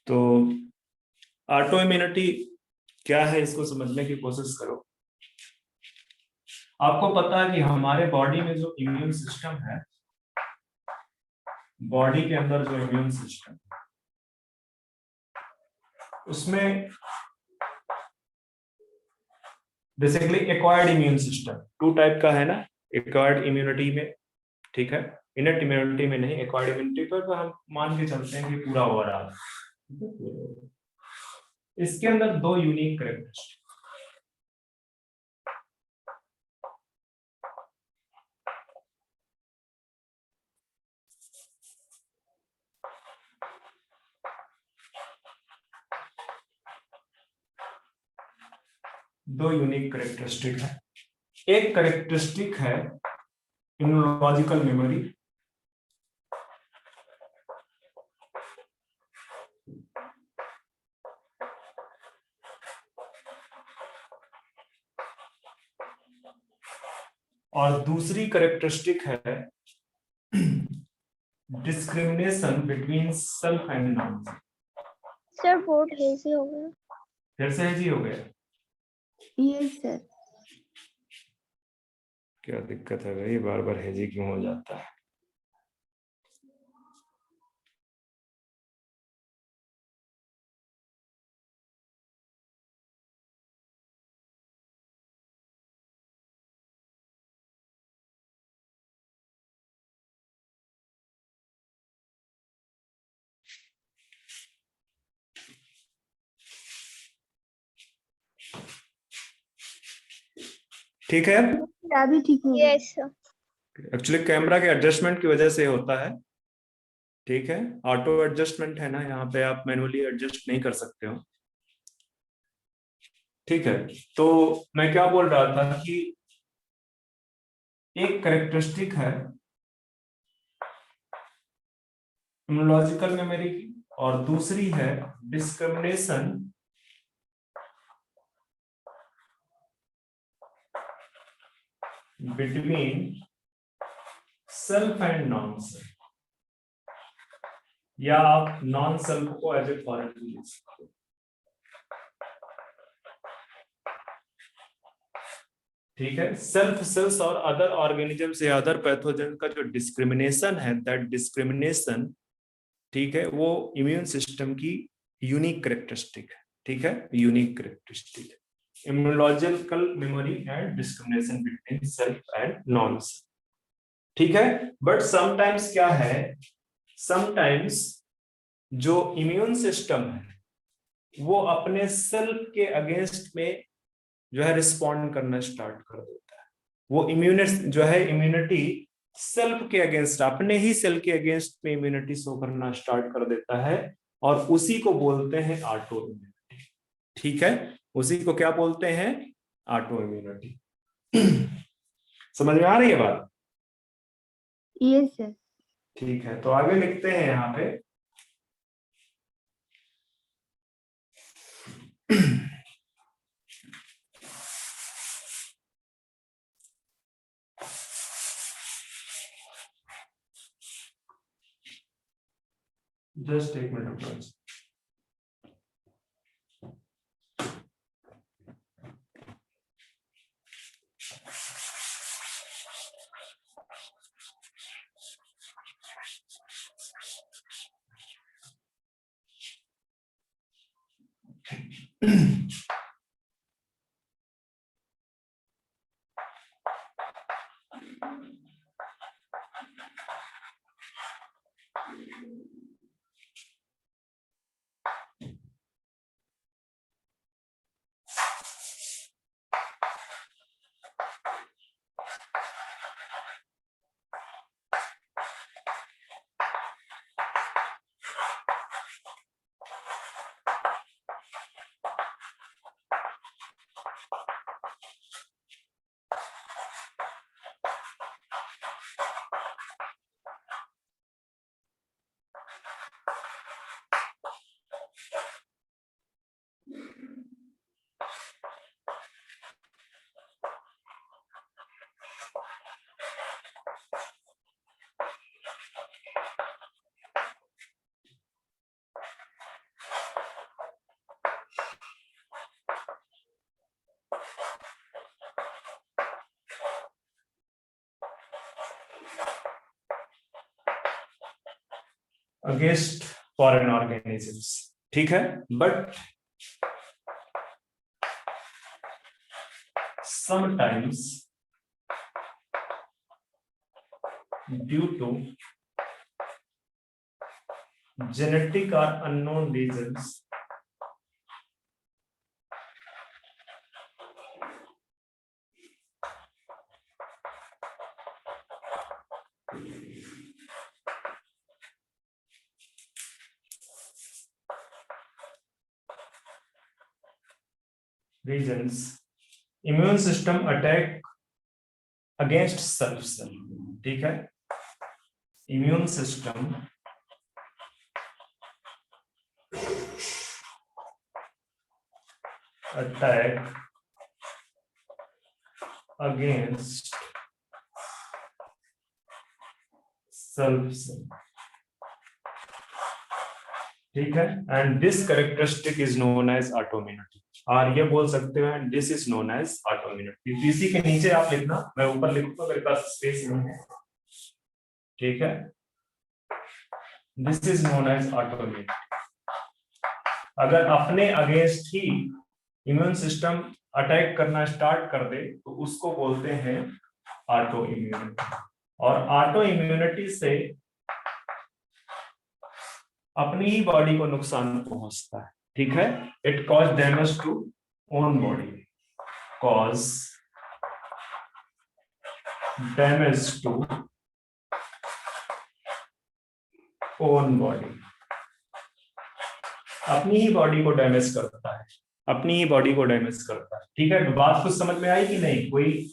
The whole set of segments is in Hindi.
तो ऑटो इम्यूनिटी क्या है, इसको समझने की कोशिश करो। आपको पता है कि हमारे बॉडी में जो इम्यून सिस्टम है, बॉडी के अंदर जो इम्यून सिस्टम, उसमें basically acquired immune system two type का है ना। एक्वायर्ड इम्यूनिटी में, ठीक है, इनट इम्यूनिटी में नहीं, एक्वायर्ड इम्यूनिटी पर तो हम मान के चलते हैं कि पूरा ओवरऑल। इसके अंदर दो यूनिक कैरेक्टरिस्टिक, दो यूनिक कैरेक्टरिस्टिक है। एक कैरेक्टरिस्टिक है इम्यूनोलॉजिकल मेमोरी, और दूसरी कैरेक्टरिस्टिक है discrimination between self and non. Sir vote hazy हो गया। फिर से हेजी हो गया? Yes sir. क्या दिक्कत है भाई, बार बार हेजी क्यों हो जाता है? ठीक है, अभी ठीक हो गया। Yes sir. एक्चुअली कैमरा के एडजस्टमेंट की वजह से होता है। ठीक है, ऑटो एडजस्टमेंट है ना, यहाँ पे आप मैनुअली एडजस्ट नहीं कर सकते हो। ठीक है, तो मैं क्या बोल रहा था कि एक कैरेक्टरिस्टिक है इम्यूनोलॉजिकल मेमोरी की, और दूसरी है discrimination between self and non self, या आप नॉन सेल्फ को एज ए फॉरेन ले सकते हो। ठीक है, सेल्फ सेल्स और अदर ऑर्गेनिजम्स या अदर पैथोजन का जो डिस्क्रिमिनेशन है, दैट डिस्क्रिमिनेशन, ठीक है, वो इम्यून सिस्टम की यूनिक कैरेक्टरिस्टिक है। ठीक है, यूनिक कैरेक्टरिस्टिक है immunological memory and discrimination between self and non self. ठीक है, बट समटाइम्स क्या है, समटाइम्स जो इम्यून सिस्टम है वो अपने सेल्फ के अगेंस्ट में जो है रिस्पॉन्ड करना स्टार्ट कर देता है। वो जो है इम्यूनिटी सेल्फ के अगेंस्ट, अपने ही सेल के अगेंस्ट में इम्यूनिटी शो करना स्टार्ट कर देता है, और उसी को बोलते हैं ऑटो इम्यूनिटी। ठीक है, उसी को क्या बोलते हैं? Auto immunity. समझ में आ रही है बात? Yes sir. ठीक है, तो आगे लिखते हैं यहाँ पे जस्ट एक minute friends. Against foreign organisms, ठीक है। But sometimes due to genetic or unknown reasons, immune system attack against self cell, ठीक है। immune system attack against self cell, ठीक है। And this characteristic is known as autoimmunity, और ये बोल सकते हैं this is known as autoimmunity. इसी के नीचे आप लिखना, मैं ऊपर लिखूंगा, मेरे पास स्पेस नहीं है, ठीक है। This is known as autoimmunity. अगर अपने अगेंस्ट ही इम्यून सिस्टम अटैक करना स्टार्ट कर दे तो उसको बोलते हैं ऑटो इम्यूनिटी। और ऑटो इम्यूनिटी से अपनी ही बॉडी को नुकसान पहुंचता है, ठीक है। It cause damage to own body, cause damage to own body, अपनी ही बॉडी को डैमेज करता है, अपनी ही बॉडी को डैमेज करता है, ठीक है। बात कुछ समझ में आई कि नहीं? कोई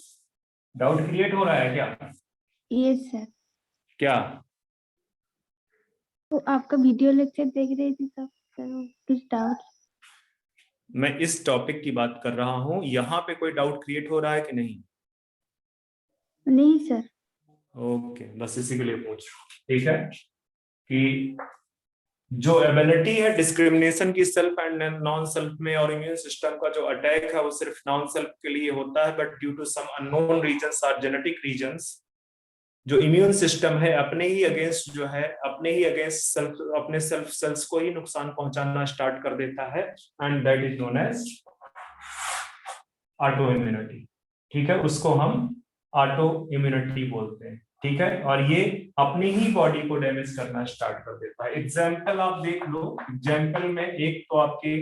डाउट क्रिएट हो रहा है क्या? Yes sir. क्या? तो आपका वीडियो लेक्चर देख रही थी तब सर कुछ डाउट? मैं इस टॉपिक की बात कर रहा हूं, यहाँ पे कोई डाउट क्रिएट हो रहा है कि नहीं? नहीं सर। ओके, बस इसी के लिए पूछ रहा हूं, ठीक है। कि जो एबिलिटी है डिस्क्रिमिनेशन की सेल्फ एंड नॉन सेल्फ में, और इम्यून सिस्टम का जो अटैक है वो सिर्फ नॉन सेल्फ के लिए होता है, but due to some unknown reasons और जेनेटिक रीजंस जो इम्यून सिस्टम है अपने ही अगेंस्ट जो है, अपने ही अगेंस्ट सेल्फ, अपने सेल्फ सेल्स को ही नुकसान पहुंचाना स्टार्ट कर देता है, and that is known as autoimmunity, ठीक है। उसको हम ऑटो इम्यूनिटी बोलते हैं, ठीक है। और ये अपनी ही बॉडी को डैमेज करना स्टार्ट कर देता है। एग्जाम्पल आप देख लो, एग्जाम्पल में एक तो आपके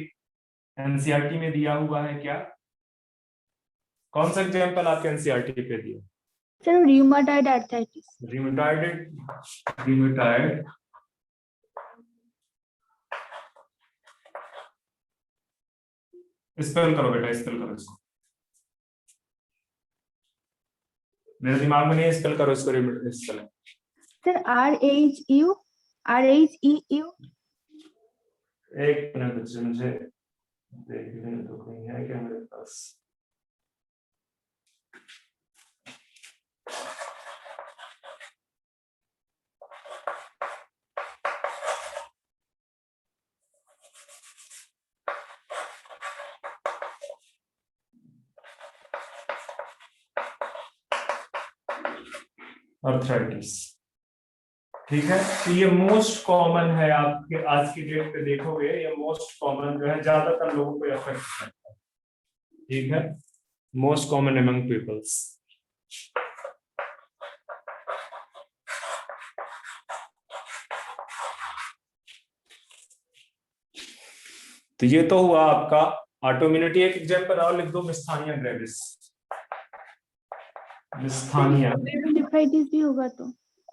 एनसीईआरटी में दिया हुआ है, क्या कौन सा एग्जाम्पल आपके एनसीईआरटी पे दिया? Sir rheumatoid arthritis. Rheumatoid spell करो बेटा, स्पेल करो इसको, मेरे दिमाग में नहीं, स्पेल करो इसको, स्पेल। Sir RHEU। एक मिनट बच्चे, मुझे देखने तो कहीं है क्या मेरे पास। आर्थराइटिस, ठीक है। तो ये मोस्ट कॉमन है, आपके आज की डेट पे देखोगे ये मोस्ट कॉमन जो है, ज्यादातर लोगों को अफेक्ट करता है, ठीक है। Most common among peoples. तो ये तो हुआ आपका ऑटोइम्यूनिटी। एक एग्जांपल और लिख दो, मिस्थानिया ग्रेविस। मिस्थानिया ग्लोमेरुलोनेफ्राइटिस भी होगा तो?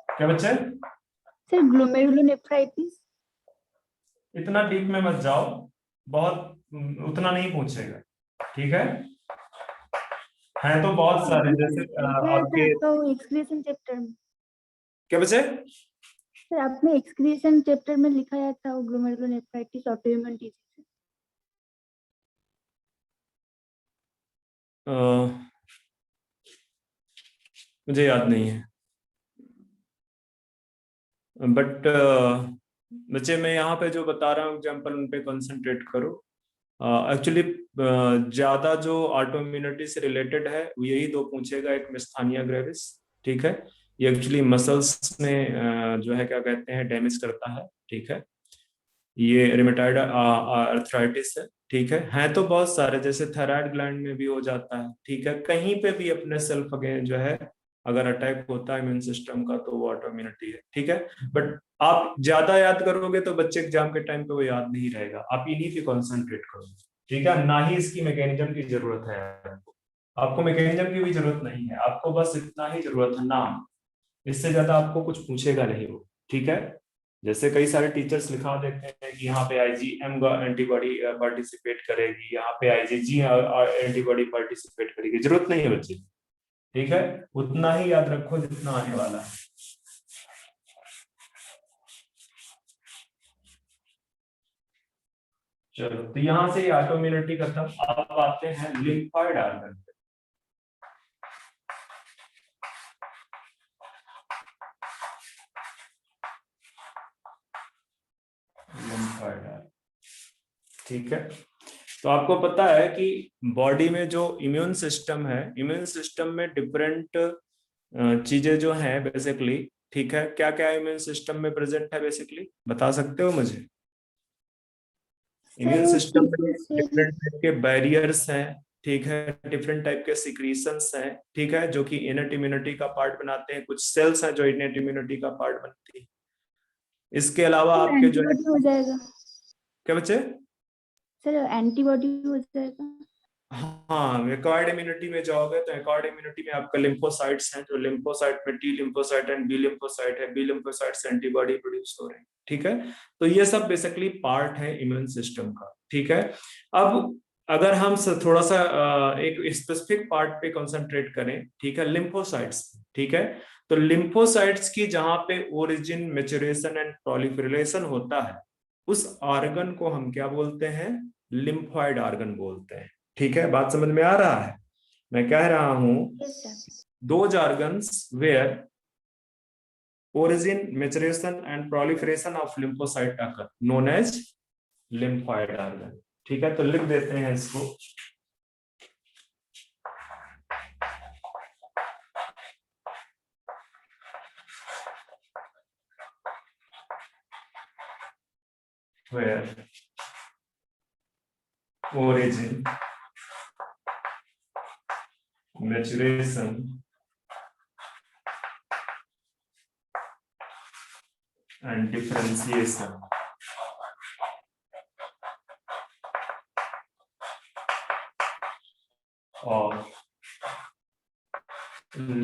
क्या बच्चे? Sir glomerulonephritis. इतना डीप में मत जाओ, बहुत उतना नहीं पूछेगा, ठीक है। हैं तो बहुत सारे, जैसे आपके तो एक्सक्रीशन चैप्टर में। क्या बच्चे? सर आपने एक्सक्रीशन चैप्टर में लिखा था वो ग्लोमेरुलोनेफ्राइटिस ऑटोइम्यून डिजीज। मुझे याद नहीं है, बट बच्चे मैं यहाँ पे जो बता रहा हूँ एग्जाम्पल, उन पे कंसंट्रेट करो। एक्चुअली ज्यादा जो ऑटोइम्यूनिटी से रिलेटेड है वो यही दो पूछेगा, एक मिस्थानिया ग्रेविस, ठीक है। ये एक्चुअली मसल्स में जो है क्या कहते हैं डैमेज करता है, ठीक है। ये रिमेटॉइड अर्थराइटिस है, ठीक है तो बहुत सारे, जैसे थायराइड ग्लैंड में भी हो जाता है, ठीक है। कहीं पे भी अपने सेल्फ अगेन जो है अगर अटैक होता है इम्यून सिस्टम का तो वो ऑटोइम्यूनिटी है, ठीक है। बट आप ज्यादा याद करोगे तो बच्चे एग्जाम के टाइम पे वो याद नहीं रहेगा, आप इन्हीं पे कॉन्सेंट्रेट करोगे, ठीक है। ना ही इसकी मैकेनिज्म की जरूरत है आपको मैकेनिज्म की भी जरूरत नहीं है, आपको बस इतना ही जरूरत है नाम, इससे ज्यादा आपको कुछ पूछेगा नहीं वो, ठीक है। जैसे कई सारे टीचर्स लिखा देते हैं कि यहाँ पे आईजीएम एंटीबॉडी पार्टिसिपेट करेगी, यहाँ पे आईजीजी एंटीबॉडी पार्टिसिपेट करेगी, जरूरत नहीं है बच्चे, ठीक है। उतना ही याद रखो जितना आने वाला है। चलो, तो यहां से ऑटोइम्यूनिटी खत्म, अब आते हैं लिम्फॉइड ऑर्गन। ठीक है, तो आपको पता है कि बॉडी में जो इम्यून सिस्टम है, इम्यून सिस्टम में डिफरेंट चीजें जो हैं बेसिकली, ठीक है। क्या क्या इम्यून सिस्टम में प्रेजेंट है बेसिकली, बता सकते हो मुझे? इम्यून सिस्टम में डिफरेंट टाइप के बैरियर्स हैं, ठीक है, डिफरेंट टाइप के सिक्रीशंस हैं, ठीक है, जो कि इनट इम्यूनिटी का पार्ट बनाते हैं। कुछ सेल्स हैं जो इनट इम्यूनिटी का पार्ट बनती है। इसके अलावा आपके जो है, हो जाएगा क्या बच्चे? सर, एंटीबॉडी हो जाएगा। हाँ, एक्वायर्ड इम्यूनिटी में जाओगे तो एक्वायर्ड इम्यूनिटी में आपका लिम्फोसाइट्स हैं, जो लिम्फोसाइट में T lymphocyte and B lymphocyte है, बी लिम्फोसाइट से एंटीबॉडी प्रोड्यूस हो रहे हैं, ठीक है। तो ये सब बेसिकली पार्ट है इम्यून सिस्टम का, ठीक है। अब अगर हम थोड़ा सा एक स्पेसिफिक पार्ट पे कंसंट्रेट करें, ठीक है, लिम्फोसाइट्स, ठीक है। तो लिम्फोसाइट्स की जहां पे ओरिजिन, मैच्योरेशन एंड प्रोलिफरेशन होता है, उस ऑर्गन को हम क्या बोलते हैं? लिम्फॉइड ऑर्गन बोलते हैं, ठीक है। बात समझ में आ रहा है? मैं कह रहा हूं those organs where origin, maturation and proliferation of lymphocyte occur known as lymphoid organ, ठीक है। तो लिख देते हैं इसको, where origin, maturation and differentiation of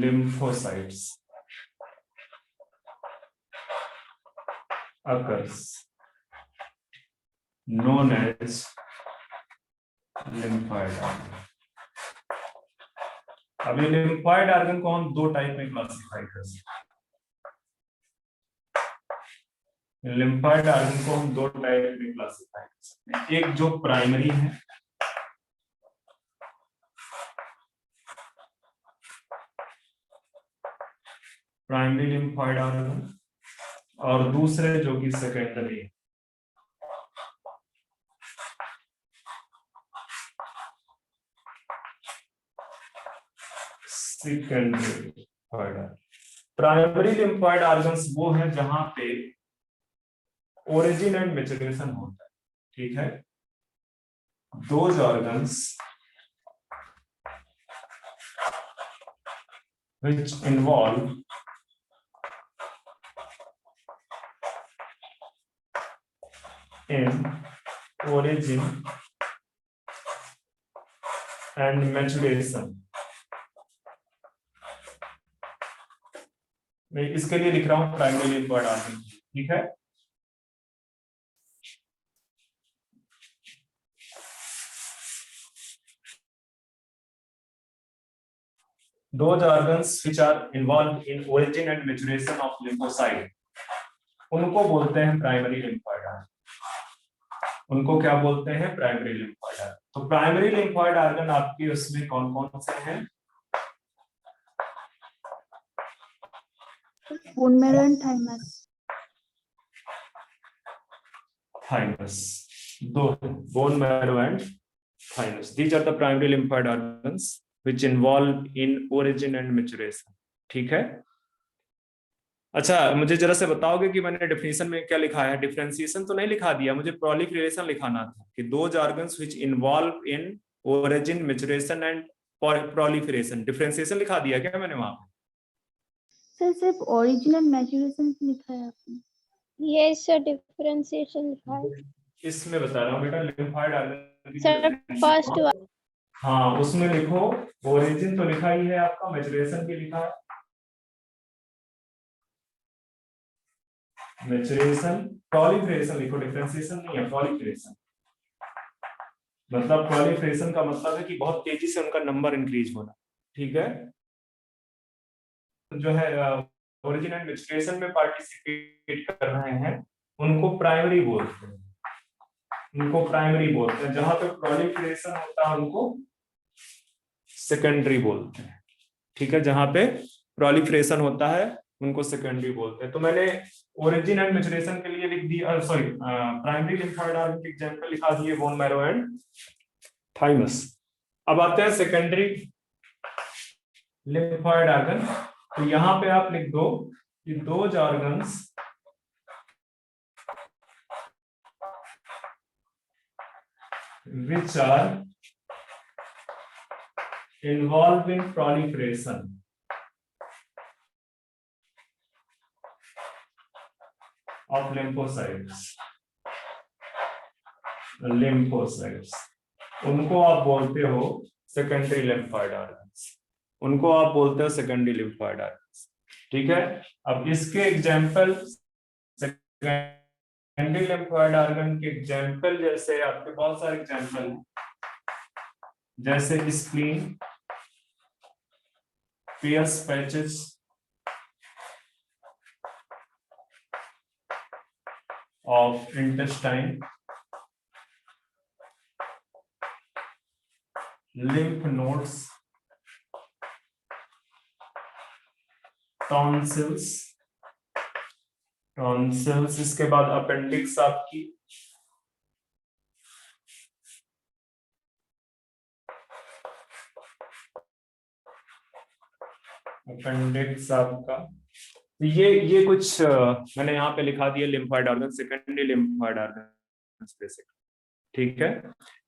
lymphocytes occurs known as lymphoid organ। अब ये लिम्फॉइड ऑर्गन को हम दो टाइप में क्लासिफाई कर सकते हैं। लिम्फॉइड ऑर्गन को हम दो टाइप में क्लासिफाई कर सकते हैं, एक जो प्राइमरी है, प्राइमरी लिम्फॉइड ऑर्गन, और दूसरे जो कि सेकेंडरी है। सेकेंडरी प्राइमरी लिम्फॉइड ऑर्गन्स वो है जहां पे ओरिजिन एंड मैच्योरेशन होता है, ठीक है। Those organs which involve in origin and maturation। मैं इसके लिए लिख रहा हूं प्राइमरी लिम्फॉइड ऑर्गन, ठीक है। Those organs which are involved in origin and maturation of lymphocyte, उनको बोलते हैं प्राइमरी लिम्फॉइड ऑर्गन। उनको क्या बोलते हैं? Primary lymphoid organ. तो प्राइमरी लिम्फॉइड ऑर्गन आपकी उसमें कौन कौन से हैं? Bone marrow and thymus. Thymus, दो, bone marrow and thymus. These are the primary lymphoid organs which involve in origin and maturation, ठीक है। अच्छा, मुझे जरा से बताओगे कि मैंने डेफिनेशन में क्या लिखा है? डिफरेंशिएशन तो नहीं लिखा दिया, मुझे प्रोलिफरेशन लिखाना था कि दो jargons which involve in origin, maturation and proliferation। Differentiation लिखा दिया क्या मैंने वहां पे? सर सिर्फ ओरिजिन एंड मैच्योरेशन लिखा है आपने। यस सर, डिफरेंशिएशन लिखा है इसमें बता रहा हूँ बेटा, लिम्फॉइड ऑर्गन की सर, फर्स्ट differentiation- हाँ, उसमें लिखो ओरिजिन तो लिखा ही है आपका, मैचुरेशन भी लिखा है, मैचुरेशन, प्रोलिफरेशन लिखो, डिफरेंशिएशन नहीं है, प्रोलिफरेशन। मतलब प्रोलिफरेशन का मतलब है कि बहुत तेजी से उनका नंबर इंक्रीज होना, ठीक है। जो है ओरिजिन एंड मैचुरेशन में पार्टिसिपेट कर रहे हैं उनको प्राइमरी बोलते हैं, उनको प्राइमरी बोलते हैं। जहां पे प्रोलिफरेशन होता है उनको सेकेंडरी बोलते हैं, ठीक है। जहां पे प्रोलिफरेशन होता है उनको सेकेंडरी बोलते हैं। तो मैंने ओरिजिन एंड मैचुरेशन के लिए लिख दिया, सॉरी, प्राइमरी लिम्फोइड ऑर्गन के एग्जांपल लिखा दिए, बोन मैरो एंड थाइमस। अब आते हैं सेकेंडरी लिम्फोइड ऑर्गन। तो यहां पे आप लिख दो कि those organs which are involved in proliferation of lymphocytes, उनको आप बोलते हो सेकेंडरी लिम्फोइड ऑर्गन्स, उनको आप बोलते हो सेकेंडरी लिम्फोइड ऑर्गन्स, ठीक है। अब इसके एग्जांपल, सेकेंडरी लिम्फोइड ऑर्गन के एग्जांपल जैसे आपके बहुत सारे एग्जांपल हैं, जैसे spleen, Peyer's patches, of intestine, lymph nodes, tonsils, इसके बाद अपेंडिक्स आपकी, अपेंडिक्स आपका। तो ये कुछ मैंने यहाँ पे लिखा दिया lymphoid organ, secondary lymphoid organ basic, ठीक है,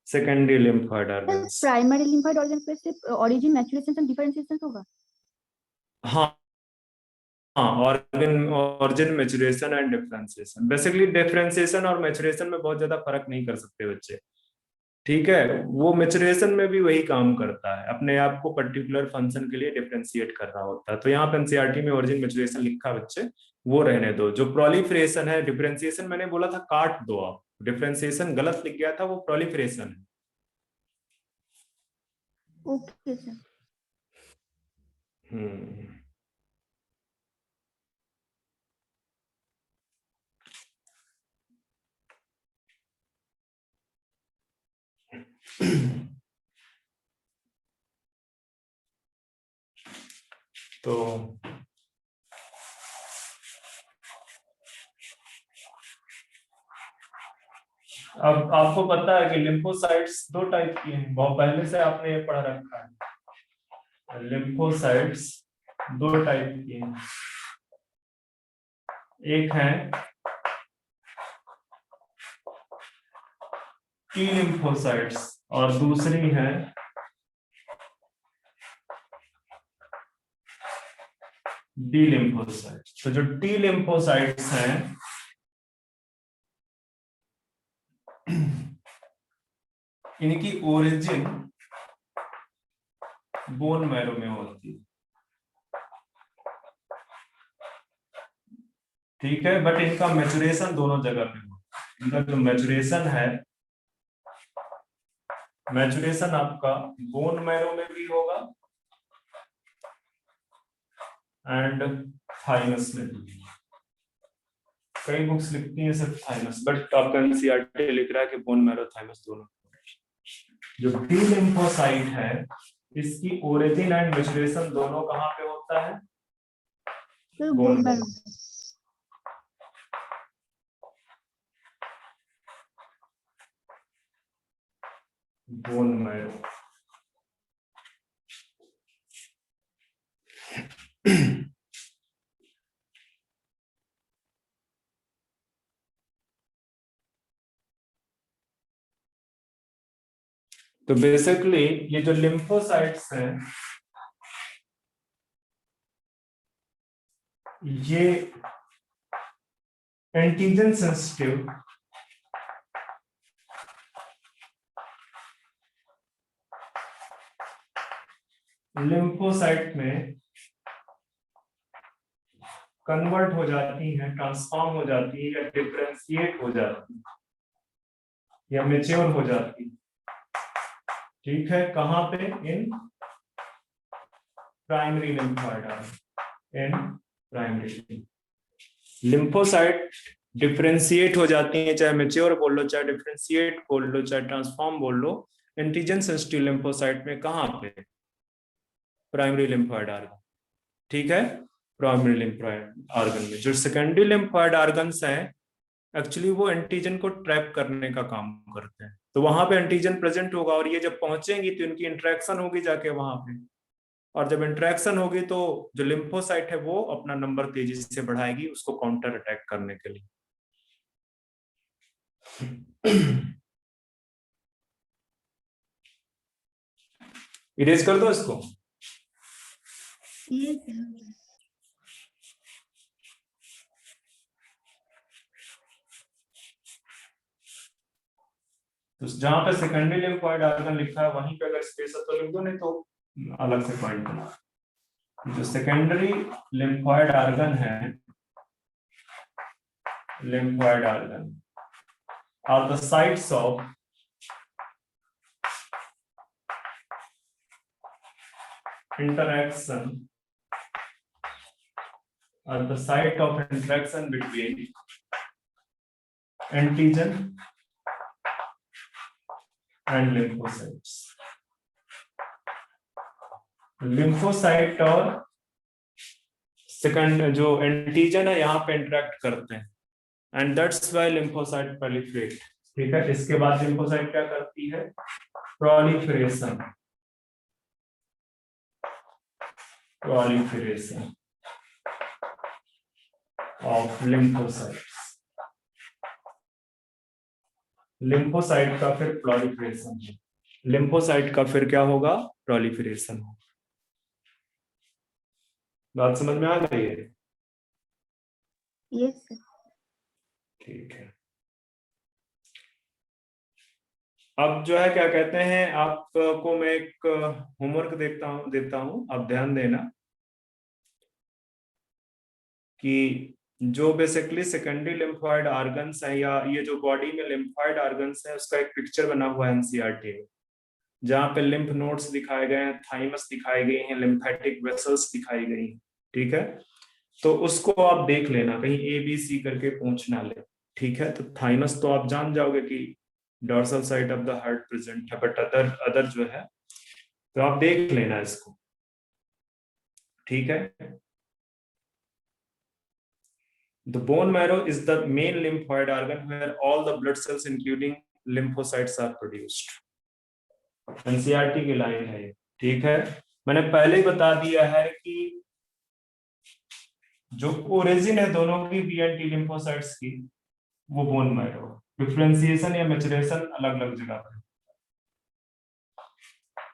secondary lymphoid organ. Primary lymphoid organ पे सिर्फ ओरिजिन, मैच्योरेशन एंड डिफरेंशिएशन होगा। हाँ हाँ, origin, maturation and differentiation. Basically differentiation और मैचुरेशन में बहुत ज्यादा फर्क नहीं कर सकते बच्चे, ठीक है। वो मैचुरेशन में भी वही काम करता है, अपने आप को पर्टिकुलर फंक्शन के लिए डिफरेंशिएट कर रहा होता है। तो यहाँ पे एनसीईआरटी में ओरिजिन मैचुरेशन लिखा बच्चे, वो रहने दो। जो प्रोलिफरेशन है, डिफरेंशिएशन मैंने बोला था काट दो आप, डिफरेंशिएशन गलत लिख गया था, वो प्रोलिफरेशन है। Okay sir. तो अब आपको पता है कि लिम्फोसाइट्स दो टाइप की हैं, बहुत पहले से आपने ये पढ़ रखा है। लिम्फोसाइट्स दो टाइप की हैं, एक है टी लिम्फोसाइट्स और दूसरी है डी लिम्फोसाइट्स। तो जो टी लिम्फोसाइट्स हैं इनकी ओरिजिन बोन मैरो में होती है, ठीक है, बट इनका मैचुरेशन दोनों जगह पे होता है। इनका जो मैचुरेशन है, मैचुरेशन आपका बोन मैरो में भी होगा एंड थाइमस में भी। कई बुक्स लिखती हैं सिर्फ थाइमस, बट आपका एनसीईआरटी लिख रहा है कि बोन मैरो थाइमस दोनों। जो टी लिम्फोसाइट है इसकी ओरिजिन एंड मैचुरेशन दोनों कहां पे होता है? Bone marrow. Bone marrow. तो बेसिकली ये जो लिम्फोसाइट्स हैं ये एंटीजन सेंसिटिव लिम्फोसाइट में कन्वर्ट हो जाती हैं, ट्रांसफॉर्म हो जाती है, या डिफरेंशिएट हो जाती है, या मेच्योर हो जाती है। ठीक है, कहां पे? In primary lymphoid organ. इन प्राइमरी लिम्फोसाइट डिफरेंशिएट हो जाती हैं, चाहे मेच्योर बोल लो, चाहे डिफरेंशिएट बोल लो, चाहे ट्रांसफॉर्म बोल लो, एंटीजन सेंसिटिव लिम्फोसाइट में। कहां पे? Primary lymphoid organ. ठीक है, प्राइमरी लिम्फोइड आर्गन में। जो सेकेंडरी लिम्फोइड आर्गन्स हैं एक्चुअली वो एंटीजन को ट्रैप करने का काम करते हैं, तो वहां पे एंटीजन प्रेजेंट होगा और ये जब पहुंचेंगी तो इनकी इंटरेक्शन होगी जाके वहां पे, और जब इंटरेक्शन होगी तो जो लिम्फोसाइट है वो अपना नंबर तेजी से बढ़ाएगी उसको काउंटर अटैक करने के लिए। इरेज कर दो इसको। Yes. तो जहां पे सेकेंडरी लिम्फोइड आर्गन लिखा है वहीं पे अगर स्पेस है तो लिख दो, नहीं तो अलग से पॉइंट बना। जो सेकेंडरी लिम्फोइड आर्गन है, lymphoid organ are the sites of interaction, at the site of interaction between antigen and lymphocytes. Lymphocyte और सेकंड जो एंटीजन है यहाँ पे इंटरेक्ट करते हैं, and that's why lymphocyte proliferate. ठीक है, इसके बाद लिम्फोसाइट क्या करती है? Proliferation. proliferation of lymphocytes। Lymphocyte का फिर प्रोलिफरेशन है, लिम्फोसाइट का फिर क्या होगा? प्रोलिफरेशन होगा। बात समझ में आ गई है? Yes, sir. ठीक है, अब जो है क्या कहते हैं, आपको मैं एक होमवर्क देता हूं, आप ध्यान देना कि जो बेसिकली सेकेंडरी लिम्फोइड आर्गन्स है, या ये जो बॉडी में लिम्फोइड आर्गन्स है उसका एक पिक्चर बना हुआ है एनसीईआरटी में, जहाँ पे लिम्फ नोड्स दिखाए गए हैं, थाइमस दिखाई गई हैं, लिम्फेटिक वेसल्स दिखाई गई हैं। ठीक है, तो उसको आप देख लेना, कहीं ABC करके पूछ ना ले। ठीक है, तो थाइमस तो आप जान जाओगे कि dorsal side of the heart present है, बट अदर जो है तो आप देख लेना इसको। ठीक है, the bone marrow is the main lymphoid organ where all the blood cells including lymphocytes are produced। NCERT की लाइन है ये। ठीक है, मैंने पहले ही बता दिया है कि जो ओरिजिन है दोनों की बी एंड टी लिम्फोसाइट्स की, वो बोन मैरो। डिफरेंशिएशन या मैचुरेशन अलग अलग जगह पे।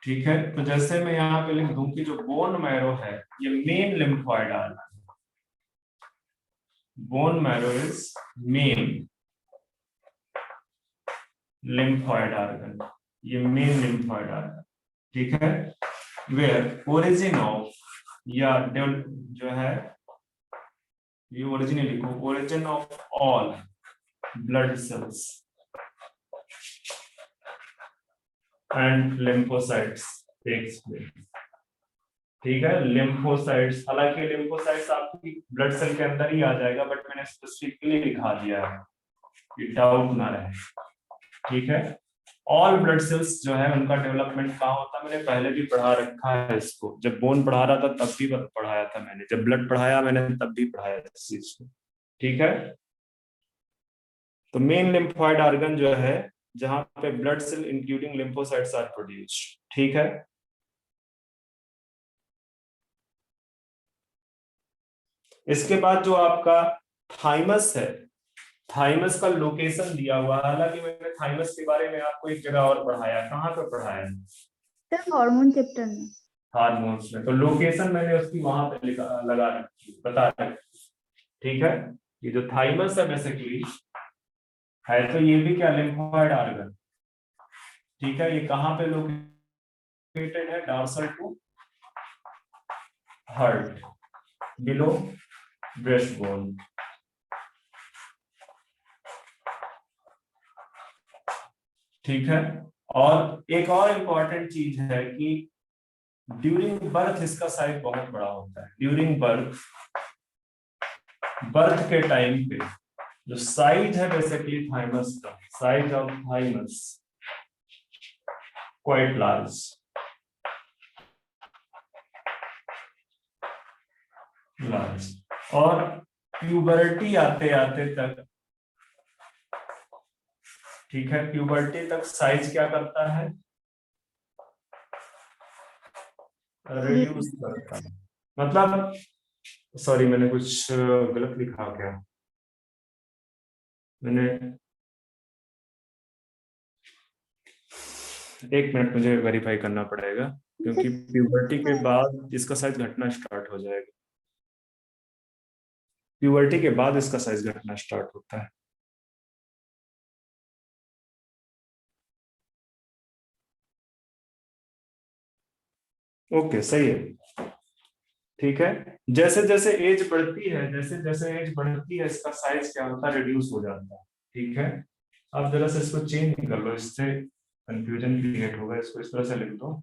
ठीक है, तो जैसे मैं यहाँ पे लिख दूं कि जो बोन मैरो है ये main lymphoid organ, bone marrow is main lymphoid organ, ये मेन लिम्फोइड आर्गन। ठीक है, वेयर ओरिजिन ऑफ, या जो है ये ओरिजिन लिखो, origin of all blood cells and lymphocytes takes place. ठीक है, लिम्फोसाइट्स, हालांकि लिम्फोसाइट्स आपकी ब्लड सेल के अंदर ही आ जाएगा, बट मैंने स्पेसिफिकली लिखा दिया है कि डाउट ना रहे। ठीक है, ऑल ब्लड सेल्स जो है उनका डेवलपमेंट कहाँ होता है, मैंने पहले भी पढ़ा रखा है इसको, जब बोन पढ़ा रहा था तब भी पढ़ाया था मैंने, जब ब्लड पढ़ाया मैंने तब भी पढ़ाया इस चीज को। ठीक है, तो मेन लिम्फोइड ऑर्गन जो है जहां पे blood cell including lymphocytes are produced. ठीक है, इसके बाद जो आपका थाइमस है, थाइमस का लोकेशन दिया हुआ है, हालांकि मैंने थाइमस के बारे में आपको एक जगह और पढ़ाया, कहाँ पे पढ़ाया है? सर हार्मोन चैप्टर में। हार्मोन्स में। तो लोकेशन मैंने उसकी वहां पे लगा रखी, बता रखी, ठीक है। ये जो थाइमस है बेसिकली है, तो ये भी क्या, लिम्फोइड ऑर्गन, ठीक है। ये कहाँ पे लोकेटेड है? Dorsal to heart, below breast bone, ठीक है। और एक और इम्पॉर्टेंट चीज है कि ड्यूरिंग बर्थ इसका साइज बहुत बड़ा होता है। ड्यूरिंग बर्थ, बर्थ के टाइम पे जो साइज है बेसिकली थाइमस का, size of thymus quite large, large. और प्यूबर्टी आते आते तक, ठीक है, प्यूबर्टी तक साइज क्या करता है? रिड्यूस करता है। मतलब, सॉरी मैंने कुछ गलत लिखा क्या? मैंने, एक मिनट मुझे वेरीफाई करना पड़ेगा, क्योंकि प्यूबर्टी के बाद इसका साइज घटना स्टार्ट हो जाएगा। प्यूबर्टी के बाद इसका साइज घटना स्टार्ट होता है। ओके, सही है, ठीक है। जैसे जैसे एज बढ़ती है, जैसे जैसे एज बढ़ती है, इसका साइज क्या होता है? रिड्यूस हो जाता है, ठीक है। अब जरा से इसको चेंज कर लो, इससे कंफ्यूजन क्रिएट होगा। इसको इस तरह से लिख दो।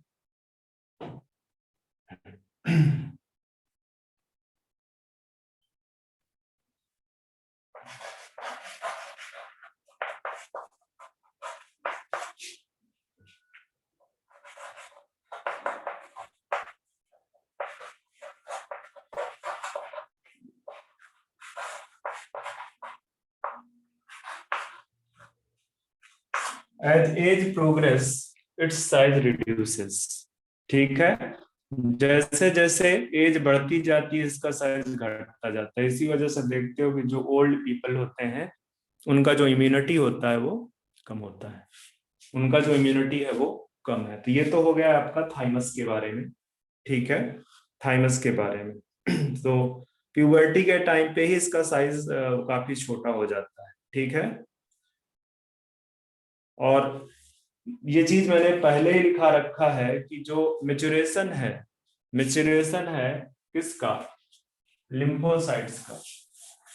As age progress, its size reduces, ठीक है। जैसे जैसे एज बढ़ती जाती है, इसका साइज घटता जाता है। इसी वजह से देखते हो कि जो ओल्ड पीपल होते हैं, उनका जो इम्यूनिटी होता है वो कम होता है, उनका जो इम्यूनिटी है वो कम है। तो ये तो हो गया आपका थाइमस के बारे में, ठीक है, थाइमस के बारे में। तो प्यूबर्टी के टाइम पे ही इसका साइज काफी छोटा हो जाता है, ठीक है। और ये चीज मैंने पहले ही लिखा रखा है कि जो मेचुरेशन है, मेचुरेशन है किसका? लिम्फोसाइट्स का।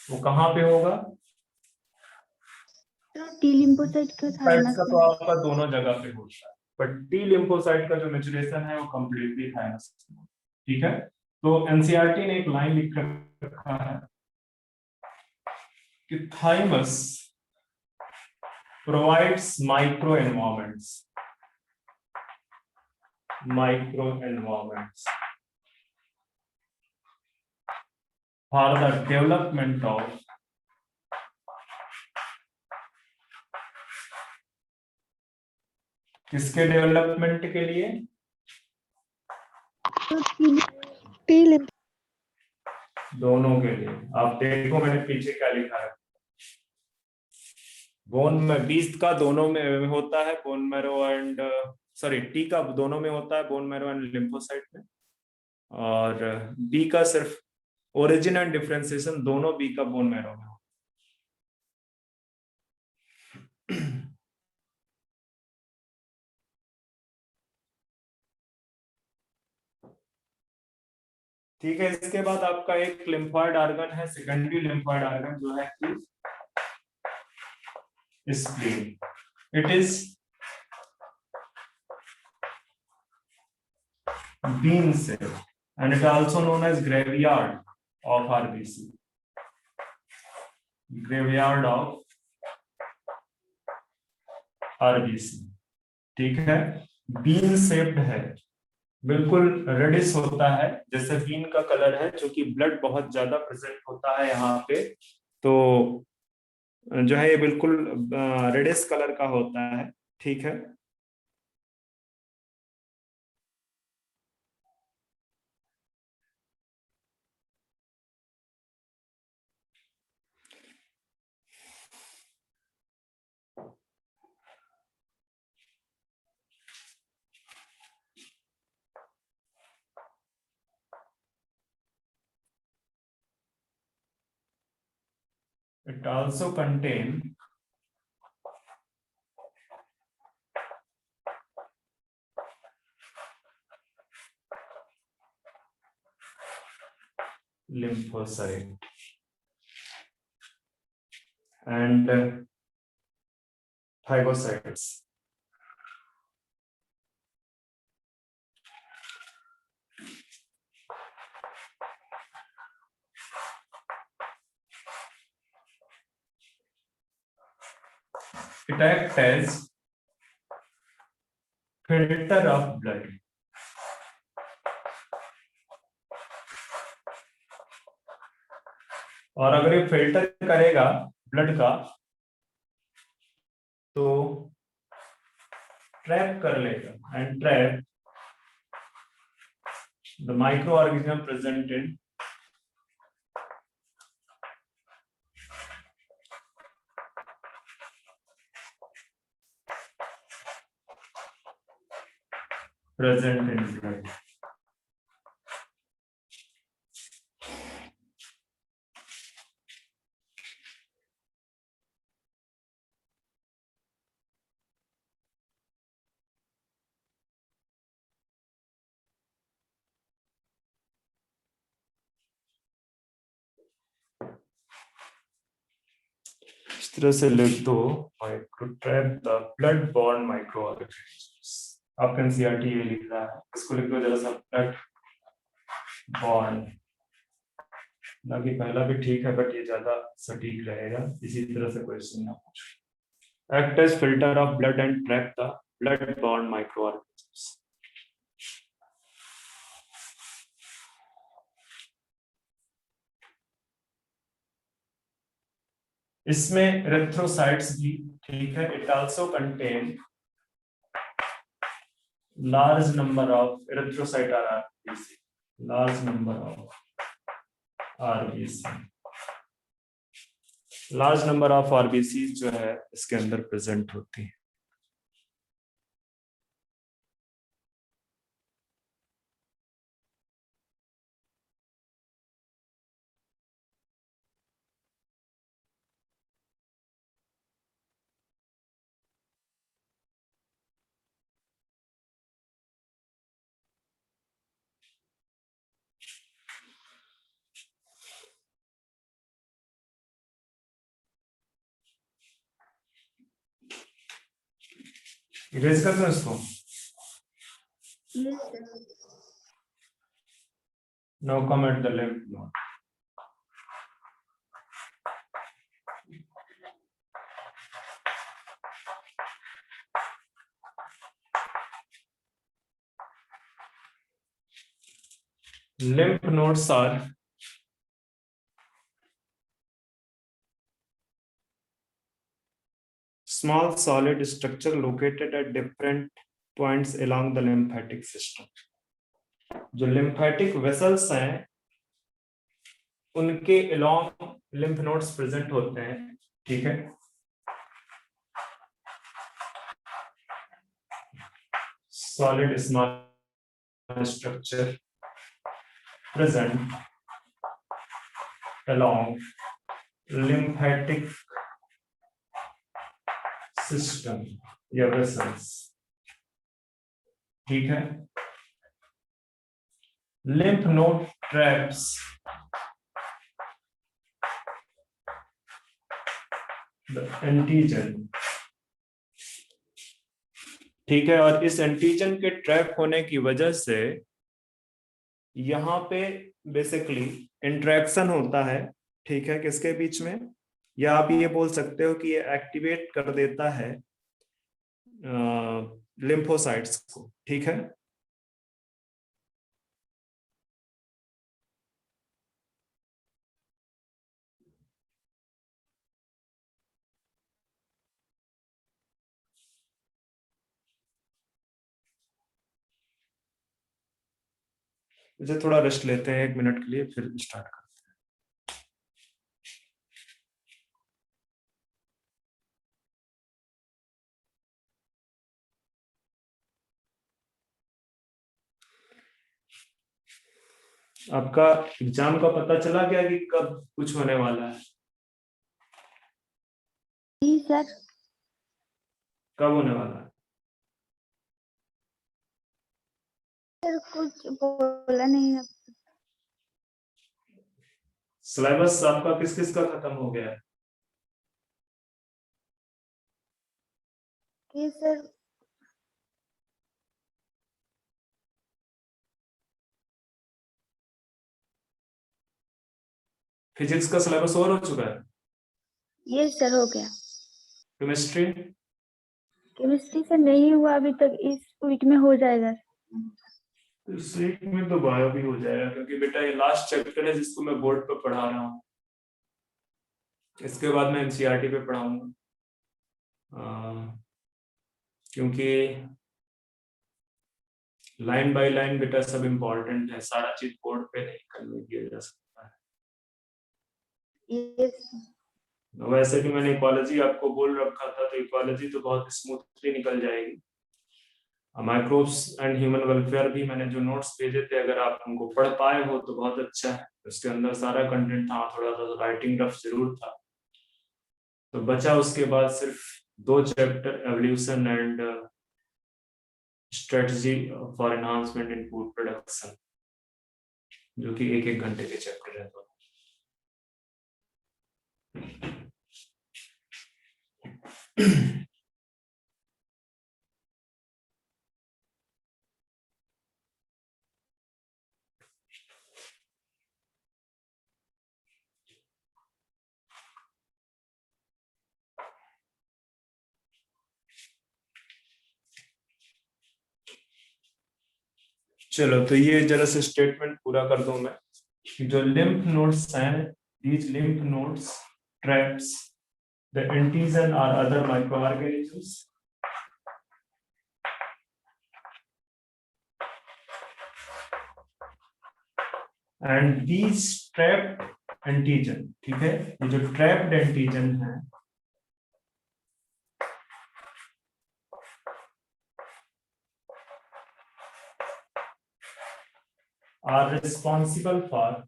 वो कहाँ पे होगा? टी लिम्फोसाइट का साइट्स थाइमस का में। तो आपका दोनों जगह पे होता है, बट टी लिम्फोसाइट का जो मेचुरेशन है वो कंप्लीटली थाइमस, ठीक है। तो एनसीईआरटी ने एक लाइन लिख रखा है कि thymus provides micro environments for the development of किसके डेवलपमेंट के लिए? टी लिम्फ दोनों के लिए। आप देखो मैंने पीछे क्या लिखा है। बोन में 20 का दोनों में होता है, bone marrow and, sorry, T का दोनों में होता है, बोन मैरो एंड लिम्फोसाइट में। और बी का सिर्फ ओरिजिन एंड डिफरेंशिएशन दोनों बी का बोन मैरो में। ठीक है। इसके बाद आपका एक लिम्फॉइड ऑर्गन है, सेकेंडरी लिम्फॉइड ऑर्गन, जो है spleen. It is bean cell and it is also known as graveyard of RBC, graveyard of RBC, ठीक है। बीन शेप्ड है, बिल्कुल रेडिश होता है जैसे बीन का कलर है, जो कि ब्लड बहुत ज्यादा प्रेजेंट होता है यहाँ पे, तो जो है ये बिल्कुल रेडिश कलर का होता है, ठीक है। It also contain lymphocyte and phagocytes. It acts as filter of blood. और अगर ये फिल्टर करेगा ब्लड का तो ट्रैप कर लेगा and trap the micro organism present in blood. इस तरह से लिख दो micro trap the blood borne micro organisms. आपका एनसीईआरटी ये लिख रहा है, इसको लिख दो जरा सा, ब्लड बॉर्न। बाकी पहला भी ठीक है बट ये ज्यादा सटीक रहेगा, इसी तरह से क्वेश्चन ना पूछो। Act as filter of blood and trap the blood borne microorganisms. इसमें एरिथ्रोसाइट्स भी ठीक है। It also contain large number of erythrocyte or RBC, large number of RBC, large number of RBC जो है इसके अंदर प्रेजेंट होती है। इरेज कर दो इसको। No comment the lymph node. Lymph nodes are small solid structure located at different points along the lymphatic system. जो lymphatic vessels हैं उनके along lymph nodes present होते हैं, ठीक है। Solid small structure present along lymphatic system या vessels, ठीक है। lymph node traps the antigen, ठीक है। और इस एंटीजन के ट्रैप होने की वजह से यहाँ पे बेसिकली इंटरेक्शन होता है, ठीक है, किसके बीच में, या आप ये बोल सकते हो कि ये एक्टिवेट कर देता है लिम्फोसाइट्स को, ठीक है। मुझे थोड़ा रेस्ट लेते हैं 1 मिनट के लिए, फिर स्टार्ट करते हैं। आपका एग्जाम का पता चला क्या कि कब कुछ होने वाला है? जी सर। कब होने वाला है? सर कुछ बोला नहीं अब। सिलेबस आपका किस किस का खत्म हो गया है? कि सर फिजिक्स का सिलेबस ओवर हो चुका है? ये सर हो गया। केमिस्ट्री? केमिस्ट्री से नहीं हुआ अभी तक, इस वीक में हो जाएगा। इस वीक में तो बायो भी हो जाएगा, क्योंकि बेटा ये लास्ट चैप्टर है जिसको मैं बोर्ड पे पढ़ा रहा हूँ। इसके बाद मैं एनसीईआरटी पे पढ़ाऊंगा, क्योंकि लाइन बाय लाइन बेटा सब इम्पोर्टेंट है, सारा चीज बोर्ड पे नहीं कन्वे किया जा सकता है। ये वैसे भी मैंने इक्वालॉजी आपको बोल रखा था, तो इक्वालॉजी तो बहुत स्मूथली निकल जाएगी। माइक्रोब्स एंड ह्यूमन वेलफेयर भी मैंने जो नोट्स भेजे थे, अगर आप उनको पढ़ पाए हो तो बहुत अच्छा है। उसके अंदर सारा कंटेंट था, थोड़ा सा राइटिंग रफ जरूर था। तो बचा उसके बाद सिर्फ 2 chapter, evolution and strategy for enhancement in food production, जो कि 1-1 घंटे के चैप्टर है। चलो, तो ये जरा से स्टेटमेंट पूरा कर दूं मैं, कि जो लिम्फ नोड्स हैं, these lymph nodes traps the antigen or other microorganisms and these trapped antigen, ठीक है, ये जो trapped antigen है are responsible for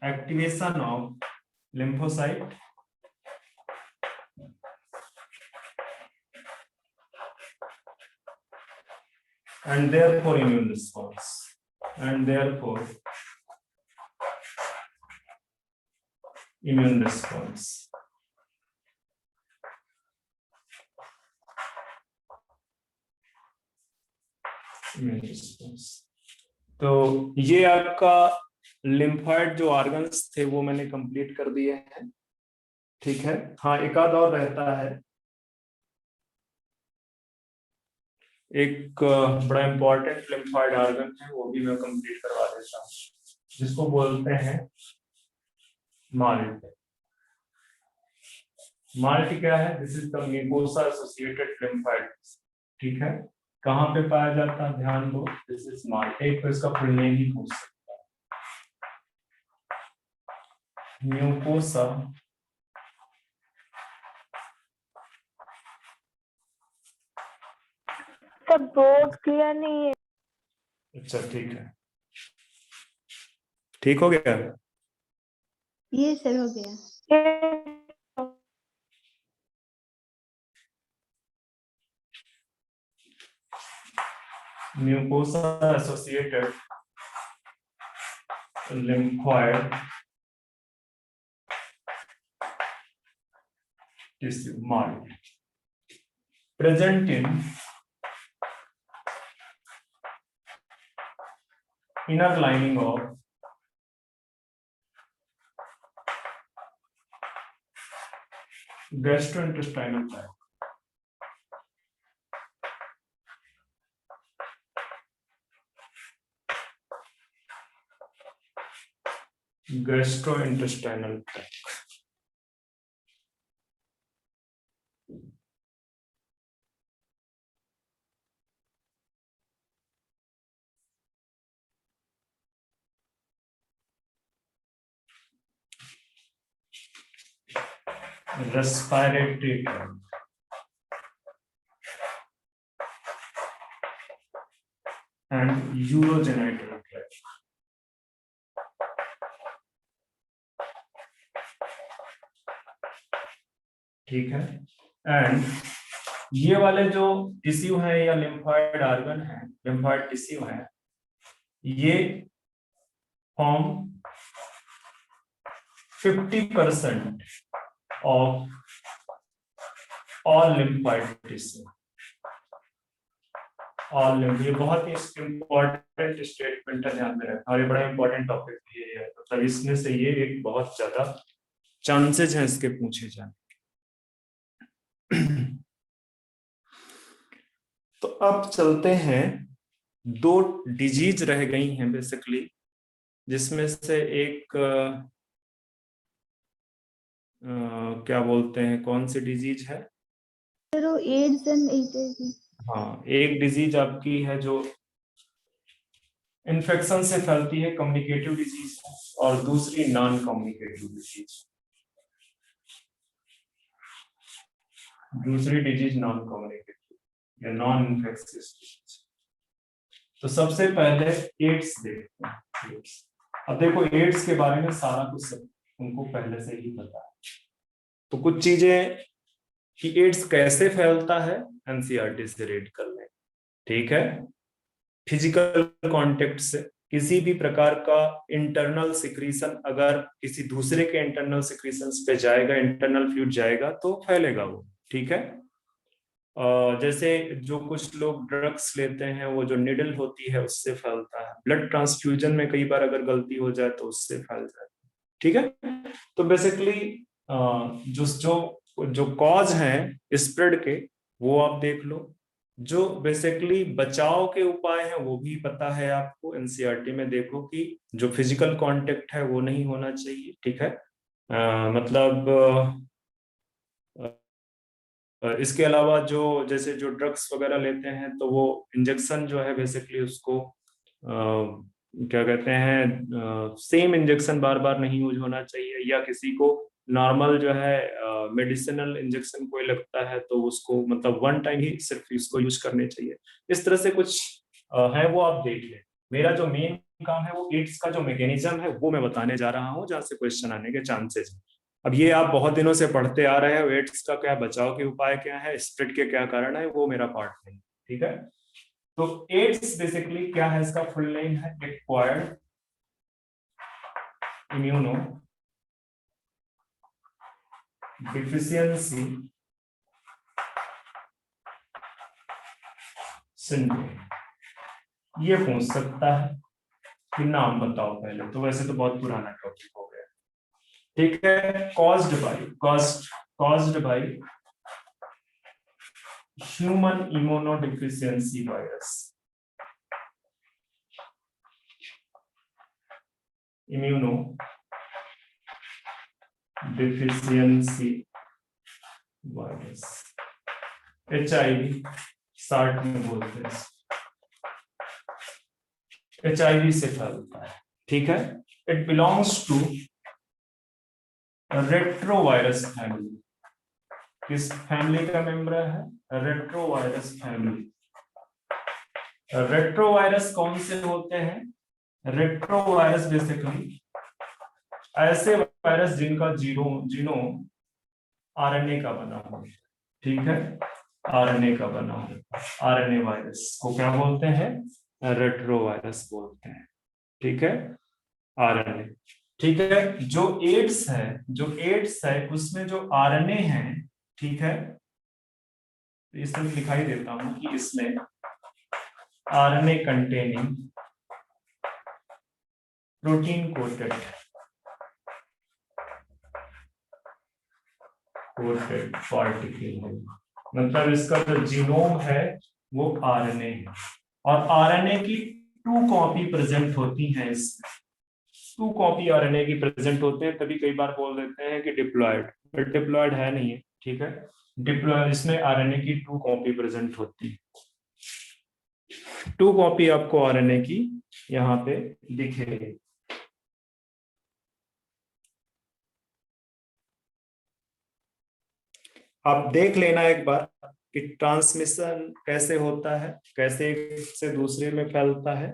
activation of lymphocyte and therefore immune response, and therefore immune response. Immune response. तो ये आपका लिम्फाइड जो ऑर्गन्स थे वो मैंने कंप्लीट कर दिए हैं, ठीक है। हाँ, एक आध और रहता है, एक बड़ा इंपॉर्टेंट लिम्फाइड ऑर्गन है, वो भी मैं कंप्लीट करवा देता हूँ, जिसको बोलते हैं माल्ट। माल्ट क्या है? This is the mucosa associated lymphoid, ठीक है। कहाँ पे पाया जाता है? ध्यान दो, दिस इज माल्ट। एक तो इसका फुल नेम ही पूछ सकता है, म्यूकोसा सर बोर्ड क्लियर नहीं है। अच्छा, ठीक है, ठीक हो गया। ये सर हो गया। Mucosa associated lymphoid tissue, MALT, present in inner lining of gastrointestinal tract. Gastrointestinal tract. Respiratory tract. And urogenital tract. ठीक है। एंड ये वाले जो टिश्यू है या लिम्फॉइड ऑर्गन है, लिम्फॉइड टिश्यू है, ये form 50% of all lymphoid tissue. All lymph, ये बहुत ही इंपॉर्टेंट स्टेटमेंट है, ध्यान में रखना, और ये बड़ा इंपॉर्टेंट टॉपिक भी है, मतलब इसमें से ये एक बहुत ज्यादा चांसेस हैं इसके पूछे जाने। तो अब चलते हैं, 2 डिजीज रह गई हैं बेसिकली, जिसमें से एक क्या बोलते हैं, कौन सी डिजीज है? AIDS and HIV। हाँ, एक डिजीज आपकी है जो इन्फेक्शन से फैलती है, कम्युनिकेटिव डिजीज है, और दूसरी नॉन कम्युनिकेटिव डिजीज। दूसरी डिजीज नॉन कम्युनिकेटिव या नॉन इन्फेक्शियस डिजीज। तो सबसे पहले एड्स देखते हैं। एड्स, अब देखो एड्स के बारे में सारा कुछ सब उनको पहले से ही पता है, तो कुछ चीजें कि एड्स कैसे फैलता है एनसीईआरटी से रीड कर लें। ठीक है, फिजिकल कांटेक्ट से, किसी भी प्रकार का इंटरनल सिक्रीशन अगर किसी दूसरे के इंटरनल सिक्रीशंस पे जाएगा, इंटरनल फ्लूइड जाएगा, तो फैलेगा वो। ठीक है, जैसे जो कुछ लोग ड्रग्स लेते हैं, वो जो निडल होती है उससे फैलता है। ब्लड ट्रांसफ्यूजन में कई बार अगर गलती हो जाए तो उससे फैल जाए। ठीक है, तो बेसिकली जो जो जो कॉज है स्प्रेड के, वो आप देख लो। जो बेसिकली बचाव के उपाय हैं वो भी पता है आपको, एनसीईआरटी में देखो कि जो फिजिकल कांटेक्ट है वो नहीं होना चाहिए। ठीक है, मतलब इसके अलावा जो जैसे जो ड्रग्स वगैरह लेते हैं, तो वो इंजेक्शन जो है बेसिकली उसको क्या कहते हैं, सेम इंजेक्शन बार बार नहीं यूज होना चाहिए, या किसी को नॉर्मल जो है मेडिसिनल इंजेक्शन कोई लगता है तो उसको मतलब वन टाइम ही सिर्फ इसको यूज करने चाहिए। इस तरह से कुछ है, वो आप देख लें। मेरा जो मेन काम है वो एड्स का जो मैकेनिज्म है वो मैं बताने जा रहा हूँ, जहाँ से क्वेश्चन आने के चांसेस हैं। अब ये आप बहुत दिनों से पढ़ते आ रहे हैं, एड्स का क्या बचाव के उपाय क्या है, स्प्रेड के क्या कारण है, वो मेरा पार्ट नहीं। ठीक है, तो एड्स बेसिकली क्या है, इसका फुल नेम है एक्वायर्ड इम्यूनो डिफिशियंसी सिंड्रोम। ये पूछ सकता है कि नाम बताओ पहले, तो वैसे तो बहुत पुराना टॉपिक हो गया। ठीक है, caused by human immunodeficiency virus, immunodeficiency virus, HIV short में बोलते हैं, HIV से फैलता है। ठीक है, it belongs to retrovirus family. किस फैमिली का मेंबर है? Retrovirus family. रेट्रोवायरस कौन से होते हैं? रेट्रोवायरस बेसिकली ऐसे वायरस जिनका जीनोम आरएनए का बना हो। ठीक है, आरएनए का बना हो, आरएनए वायरस को क्या बोलते हैं? रेट्रोवायरस बोलते हैं। ठीक है, आरएनए। ठीक है, जो एड्स है उसमें जो आरएनए है, ठीक है, तो इसमें दिखाई देता हूं कि इसमें RNA containing protein coated particle है, मतलब इसका जो जीनोम है वो आरएनए है, और आरएनए की 2 कॉपी प्रेजेंट होती हैं। इसमें 2 कॉपी आरएनए की प्रेजेंट होते हैं, तभी कई बार बोल देते हैं कि डिप्लॉयड, बट डिप्लॉयड है नहीं है। ठीक है, डिप्लॉय इसमें आरएनए की 2 कॉपी प्रेजेंट होती है। 2 कॉपी आपको आरएनए की यहाँ पे दिखेगी। आप देख लेना एक बार कि ट्रांसमिशन कैसे होता है, कैसे एक से दूसरे में फैलता है,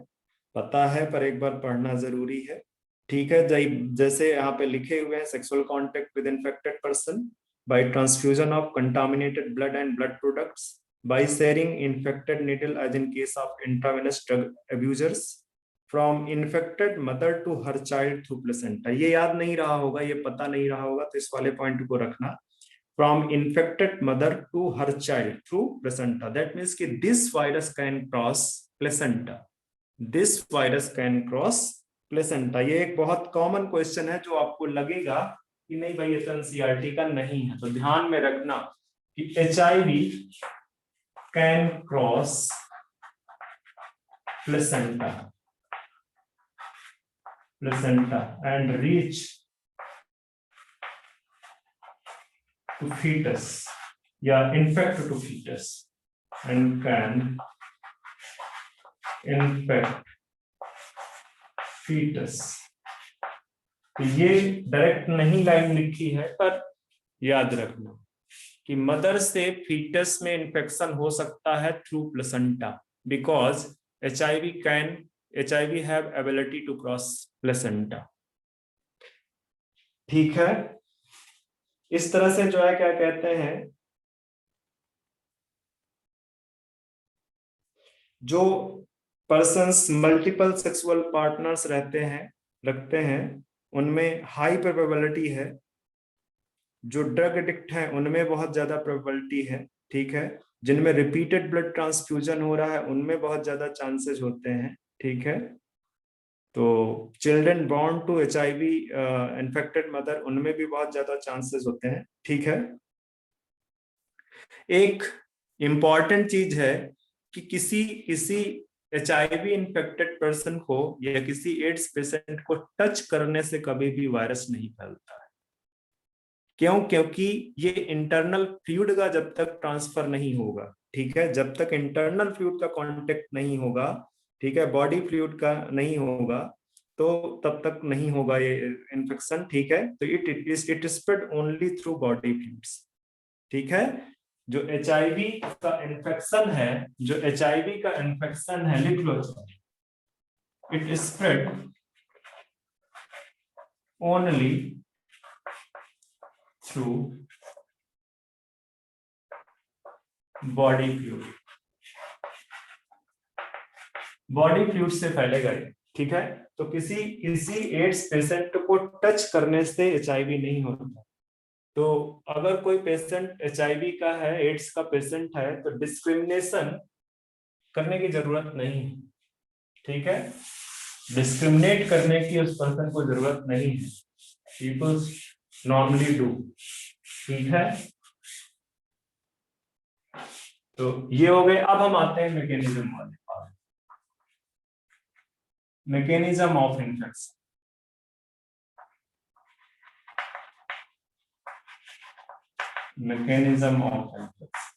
पता है पर एक बार पढ़ना जरूरी है। ठीक है, जैसे यहाँ पे लिखे हुए हैं, sexual contact with infected person by transfusion of contaminated blood and blood products, by sharing infected needle as in case of intravenous drug abusers, from infected mother to her child through placenta. ये याद नहीं रहा होगा, ये पता नहीं रहा होगा, तो इस वाले पॉइंट को रखना. From infected mother to her child through placenta. That means कि this virus can cross placenta. This virus can cross placenta. ये एक बहुत कॉमन क्वेश्चन है जो आपको लगेगा कि नहीं भाई ये एनसीईआरटी का नहीं है, तो ध्यान में रखना कि HIV can cross placenta and reach to fetus या infect to fetus and can infect fetus. तो ये डायरेक्ट नहीं लाइन लिखी है, पर याद रखना कि मदर से फीटस में इंफेक्शन हो सकता है through placenta, because HIV have ability to cross placenta. ठीक है, इस तरह से जो है क्या कहते हैं, जो पर्सन्स मल्टीपल सेक्सुअल पार्टनर्स रखते हैं उनमें हाई प्रोबेबिलिटी है. जो ड्रग एडिक्ट हैं उनमें बहुत ज्यादा प्रोबेबिलिटी है. ठीक है, जिनमें रिपीटेड ब्लड ट्रांसफ्यूजन हो रहा है उनमें बहुत ज्यादा चांसेस होते हैं. ठीक है, तो children born to HIV infected mother, उनमें भी बहुत ज्यादा चांसेस होते हैं. ठीक है, एक इंपॉर्टेंट चीज है कि किसी HIV इन्फेक्टेड पर्सन को या किसी एड्स पेशेंट को टच करने से कभी भी वायरस नहीं फैलता है. क्यों? क्योंकि ये इंटरनल फ्लूइड का जब तक ट्रांसफर नहीं होगा, ठीक है, जब तक इंटरनल फ्लूइड का कांटेक्ट नहीं होगा, ठीक है, बॉडी फ्लूइड का नहीं होगा, तो तब तक नहीं होगा ये इन्फेक्शन. ठीक है, तो it spread only through body fluids. ठीक है, जो HIV का इन्फेक्शन है, लिख लो, it spread only through body fluid. Body fluid से फैलेगा ये. ठीक है, तो किसी एड्स पेशेंट को टच करने से HIV नहीं होता. तो अगर कोई पेशेंट HIV का है, एड्स का पेशेंट है, तो डिस्क्रिमिनेशन करने की जरूरत नहीं है. ठीक है, डिस्क्रिमिनेट करने की उस पर्सन को जरूरत नहीं है. People normally do. ठीक है, तो ये हो गए. अब हम आते हैं मैकेनिज्म वाले part. Mechanism of infection. Mechanism of infection.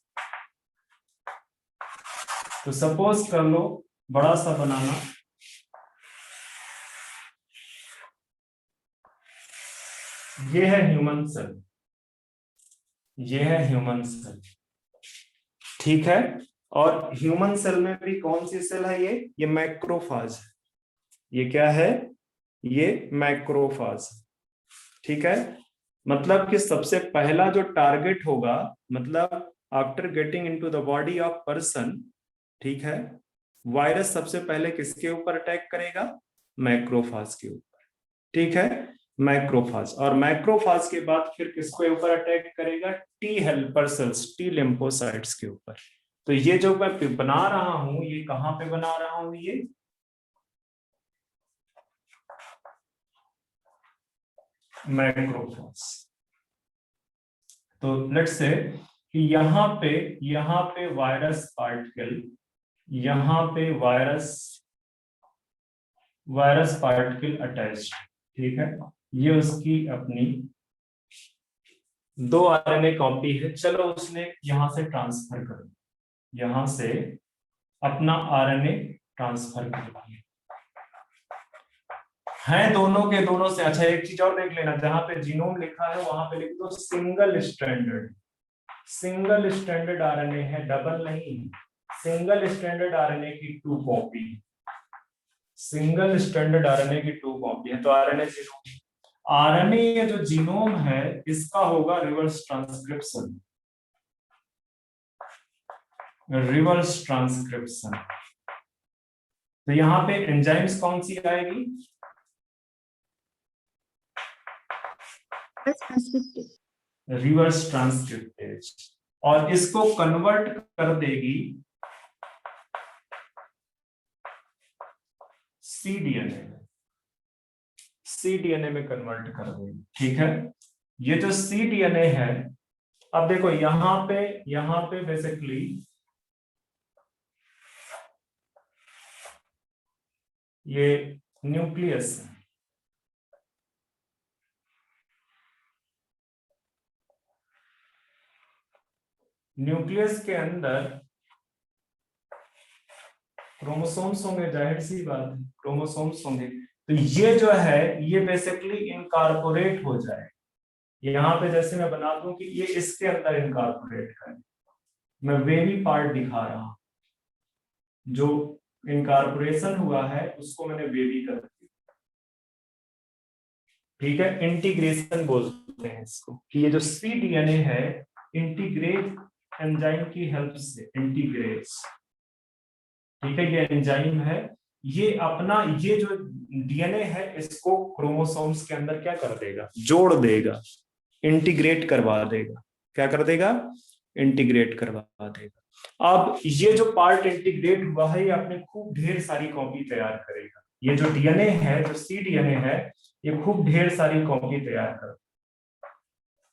तो सपोज कर लो, बड़ा सा बनाना, ये है ह्यूमन सेल, ये है ह्यूमन सेल. ठीक है, और ह्यूमन सेल में भी कौन सी सेल है? ये मैक्रोफाज है. ये क्या है? ये मैक्रोफाज. ठीक है, मतलब कि सबसे पहला जो टारगेट होगा, मतलब after getting into the body of person, ठीक है, वायरस सबसे पहले किसके ऊपर अटैक करेगा? मैक्रोफाज के ऊपर. ठीक है, मैक्रोफाज. और मैक्रोफाज के बाद फिर किसके ऊपर अटैक करेगा? T helper cells, T lymphocytes के ऊपर. तो ये जो मैं बना रहा हूं, ये कहां पे बना रहा हूं? ये मैक्रोफाज. तो लेट्स से कि यहाँ पे वायरस पार्टिकल, यहाँ पे वायरस पार्टिकल अटैच्ड. ठीक है, ये उसकी अपनी 2 RNA कॉपी है. चलो उसने यहां से ट्रांसफर कर, यहां से अपना RNA ट्रांसफर कर दिया है दोनों के दोनों से. अच्छा, एक चीज और देख लेना, जहां पे जीनोम लिखा है वहां पे लिख दो सिंगल स्ट्रैंडेड RNA है, डबल नहीं. सिंगल स्ट्रैंडेड RNA की 2 कॉपी, सिंगल स्ट्रैंडेड RNA की 2 कॉपी है. तो RNA जीनोम आरएनए या जो जीनोम है इसका होगा रिवर्स ट्रांसक्रिप्शन, रिवर्स ट्रांसक्रिप्शन। तो यहाँ पे एंजाइम्स कौन सी आएगी? रिवर्स ट्रांसक्रिप्टेज, और इसको कन्वर्ट कर देगी सीडीएनए, सीडीएनए में कन्वर्ट कर देगी। ठीक है, ये जो सीडीएनए है, अब देखो यहाँ पे बेसिकली ये न्यूक्लियस है, न्यूक्लियस के अंदर क्रोमोसोम्स होंगे, जाहिर सी बात है क्रोमोसोम्स होंगे। तो ये जो है ये बेसिकली इनकॉर्पोरेट हो जाए, यहाँ पे जैसे मैं बना दूं कि ये इसके अंदर इनकॉर्पोरेट है, मैं वेवी पार्ट दिखा रहा हूं, जो इनकॉर्पोरेशन हुआ है उसको मैंने वेवी कर दिया। ठीक है, इंटीग्रेशन बोलते हैं इसको, कि ये जो सीडीएनए है इंटीग्रेट एंजाइम की हेल्प से इंटीग्रेट्स। ठीक है, ये एंजाइम है, ये अपना ये जो डीएनए है इसको क्रोमोसोम्स के अंदर क्या कर देगा, जोड़ देगा, इंटीग्रेट करवा देगा। क्या कर देगा? इंटीग्रेट करवा देगा। अब ये जो पार्ट इंटीग्रेट हुआ है ये अपने खूब ढेर सारी कॉपी तैयार करेगा। ये जो डीएनए है, जो सी डीएनए है, ये खूब ढेर सारी कॉपी तैयार करेगा।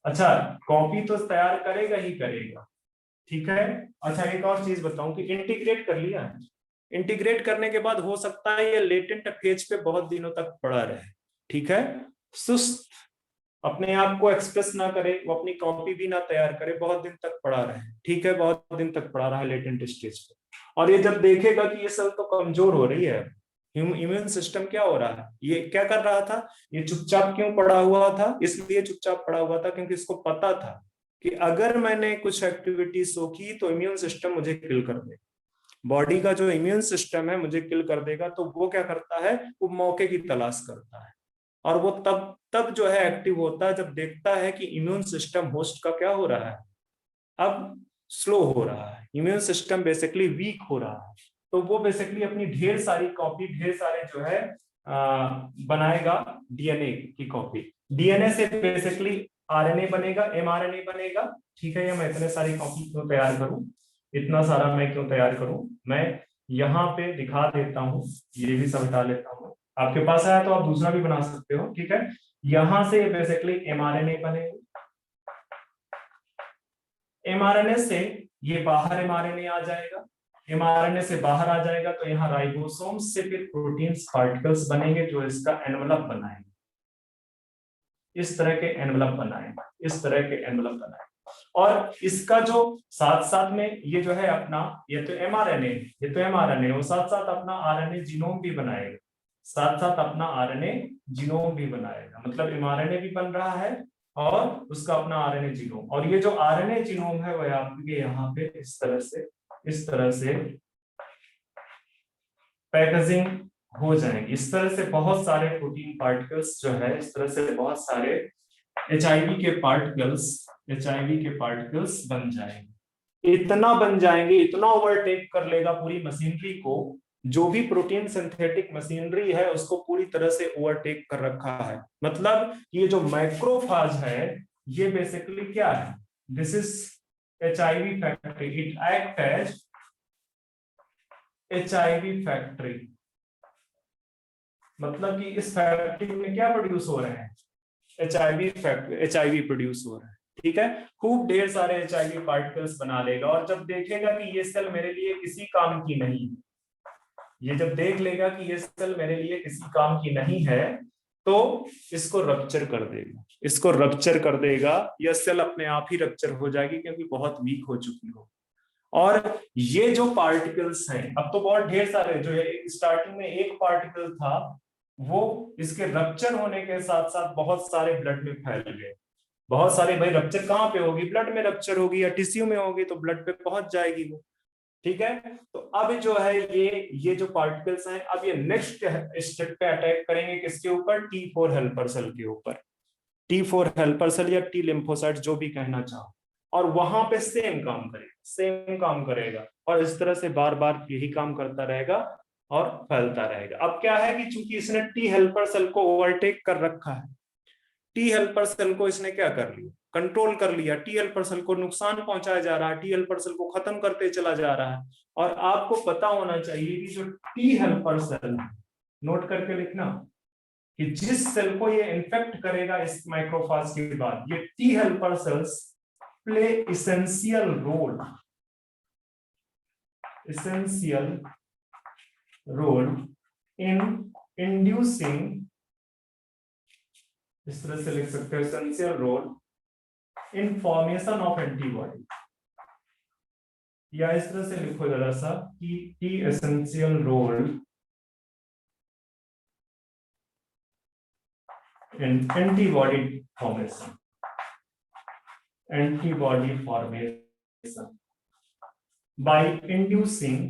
अच्छा, कॉपी तो तैयार करेगा ही करेगा। ठीक है, अच्छा एक और चीज बताऊं कि इंटीग्रेट कर लिया है, इंटीग्रेट करने के बाद हो सकता है ये लेटेंट फेज पे बहुत दिनों तक पड़ा रहे। ठीक है, सुस्त, अपने आप को एक्सप्रेस ना करे, वो अपनी कॉपी भी ना तैयार करे, बहुत दिन तक पड़ा रहे। ठीक है, बहुत दिन तक पड़ा रहा लेटेंट स्टेज पे, और ये जब देखेगा कि ये सेल तो कमजोर हो रही है, इम्यून सिस्टम क्या हो रहा है, ये क्या कर रहा था, ये चुपचाप क्यों पड़ा हुआ था? इसलिए चुपचाप पड़ा हुआ था क्योंकि इसको पता था कि अगर मैंने कुछ एक्टिविटी शो की तो इम्यून सिस्टम मुझे किल कर देगा, बॉडी का जो इम्यून सिस्टम है मुझे किल कर देगा। तो वो क्या करता है, वो मौके की तलाश करता है, और वो तब जो है एक्टिव होता है जब देखता है कि इम्यून सिस्टम होस्ट का क्या हो रहा है, अब स्लो हो रहा है, इम्यून सिस्टम बेसिकली वीक हो रहा है। तो वो बेसिकली अपनी ढेर सारी कॉपी, ढेर सारे जो है बनाएगा डीएनए की कॉपी। डीएनए से बेसिकली आरएनए बनेगा, एमआरएनए बनेगा। ठीक है, ये मैं इतने सारी कॉपी क्यों तैयार करूं, इतना सारा मैं क्यों तैयार करूं, मैं यहाँ पे दिखा देता हूँ, ये भी सब हटा लेता हूँ। आपके पास आया तो आप दूसरा भी बना सकते हो। ठीक है, यहां से बेसिकली एमआरएनए बनेगा, एमआरएनए से ये बाहर एमआरएनए आ जाएगा, एमआरएनए से बाहर आ जाएगा तो यहाँ राइबोसोम से फिर प्रोटीन्स पार्टिकल्स बनेंगे जो इसका एनवलप बनाएंगे, इस तरह के एनवलप बनाएंगे, इस तरह के एनवलप बनाएंगे। और इसका जो साथ साथ में ये जो है अपना, ये तो एमआरएनए, ये तो एमआरएनए, वो साथ साथ अपना आरएनए जीनोम भी बनाएगा, साथ साथ अपना आरएनए जीनोम भी बनाएगा। मतलब एमआरएनए भी बन रहा है और उसका अपना आरएनए जीनोम, और ये जो आरएनए जीनोम है वह आपके यहाँ पे इस तरह से पैकेजिंग हो जाएगी। इस तरह से बहुत सारे प्रोटीन पार्टिकल्स जो है, इस तरह से बहुत सारे एचआईवी के पार्टिकल्स बन जाएंगे। इतना बन जाएंगे, इतना ओवरटेक कर लेगा पूरी मशीनरी को, जो भी प्रोटीन सिंथेटिक मशीनरी है उसको पूरी तरह से ओवरटेक कर रखा है। मतलब ये जो मैक्रोफाज है ये बेसिकली क्या है, this is HIV factory, it act as HIV factory. मतलब कि इस फैक्ट्री में क्या प्रोड्यूस हो रहे हैं, एचआईवी प्रोड्यूस हो रहा है। ठीक है, खूब ढेर सारे एचआईवी पार्टिकल्स बना लेगा, और जब देखेगा कि ये सेल मेरे लिए किसी काम की नहीं, ये जब देख लेगा कि ये सेल मेरे लिए किसी काम की नहीं है तो इसको रप्चर कर देगा, इसको रप्चर कर देगा। यह सेल अपने आप ही रप्चर हो जाएगी क्योंकि बहुत वीक हो चुकी हो। और ये जो पार्टिकल्स हैं, अब तो बहुत ढेर सारे, जो स्टार्टिंग में एक पार्टिकल था वो इसके रप्चर होने के साथ साथ बहुत सारे ब्लड में फैल गए, बहुत सारे। भाई रप्चर कहाँ पे होगी, ब्लड में रप्चर होगी या टिश्यू में होगी तो ब्लड पे पहुंच जाएगी वो। ठीक है। तो अब जो है ये जो पार्टिकल्स हैं, अब ये नेक्स्ट स्टेप पे अटैक करेंगे किसके ऊपर, T4 हेल्पर सेल के ऊपर, T4 हेल्पर सेल या T लिम्फोसाइट जो भी कहना चाहो, और वहां पे सेम काम करेगा और इस तरह से बार बार यही काम करता रहेगा और फैलता रहेगा। अब क्या है कि चूंकि इसने T हेल्पर सेल को ओवरटेक कर रखा है, T हेल्पर सेल को इसने क्या कर लिया, कंट्रोल कर लिया, T हेल्पर सेल को नुकसान पहुंचाया जा रहा है, T हेल्पर सेल को खत्म करते चला जा रहा है। और आपको पता होना चाहिए कि जो T हेल्पर सेल, नोट करके लिखना, कि जिस सेल को ये इन्फेक्ट करेगा इस माइक्रोफाज के बाद, ये T helper cells play essential role in inducing, इस तरह से लिख सकते हो, essential role in formation of antibody, या इस तरह से लिखो जरा सा कि T essential role in antibody formation by inducing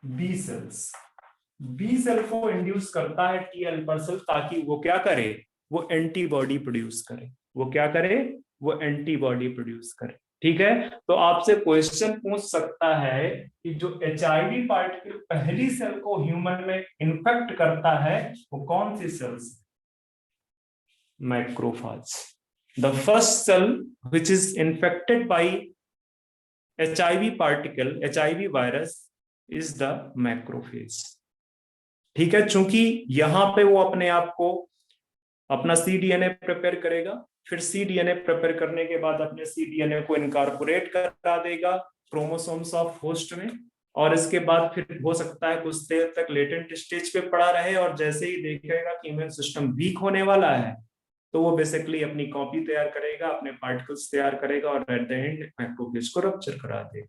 B cell को इंड्यूस करता है टी हेल्पर सेल, ताकि वो क्या करे, वो एंटीबॉडी प्रोड्यूस करे, वो एंटीबॉडी प्रोड्यूस करे। ठीक है। तो आपसे क्वेश्चन पूछ सकता है कि जो HIV पार्टिकल पहली सेल को ह्यूमन में इन्फेक्ट करता है वो कौन सी cells, macrophage. The first cell which is infected by HIV particle, HIV virus is the macrophage. ठीक है। चूंकि यहां पे वो अपने आप को अपना cDNA प्रिपेयर करेगा, फिर cDNA प्रिपेयर करने के बाद अपने cDNA को इनकॉर्पोरेट करा देगा क्रोमोसोम्स ऑफ होस्ट में, और इसके बाद फिर हो सकता है कुछ देर तक लेटेंट स्टेज पे पड़ा रहे, और जैसे ही देखेगा कि इम्यून सिस्टम वीक होने वाला है तो वो बेसिकली अपनी कॉपी तैयार करेगा, अपने पार्टिकल्स तैयार करेगा और एट द एंड मैक्रोफेज को रप्चर करा देगा।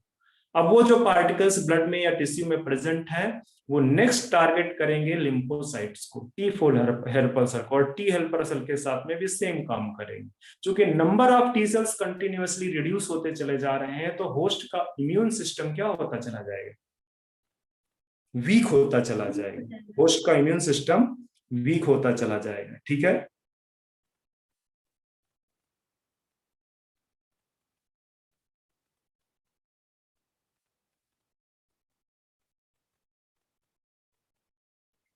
अब वो जो पार्टिकल्स ब्लड में या टिश्यू में प्रेजेंट है वो नेक्स्ट टारगेट करेंगे लिम्फोसाइट्स को, T4 हेल्पर सेल को, और T हेल्पर सेल के साथ में भी सेम काम करेंगे। क्योंकि number of T cells continuously reduce होते चले जा रहे हैं, तो होस्ट का इम्यून सिस्टम क्या होता चला जाएगा, वीक होता चला जाएगा, होस्ट का इम्यून सिस्टम वीक होता चला जाएगा। ठीक है।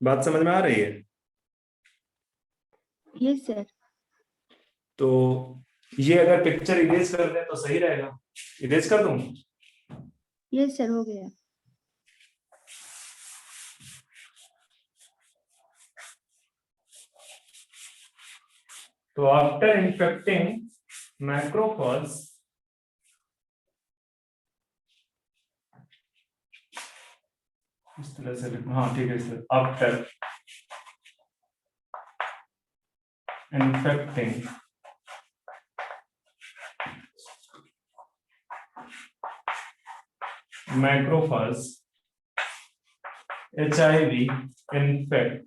बात समझ में आ रही है? Yes sir. तो ये अगर पिक्चर इरेज कर दें तो सही रहेगा, इरेज कर दूं? यस सर, हो गया। तो आफ्टर इन्फेक्टिंग मैक्रोफाज, इस तरह से लिखो, हाँ ठीक है sir, after infecting macrophage HIV infect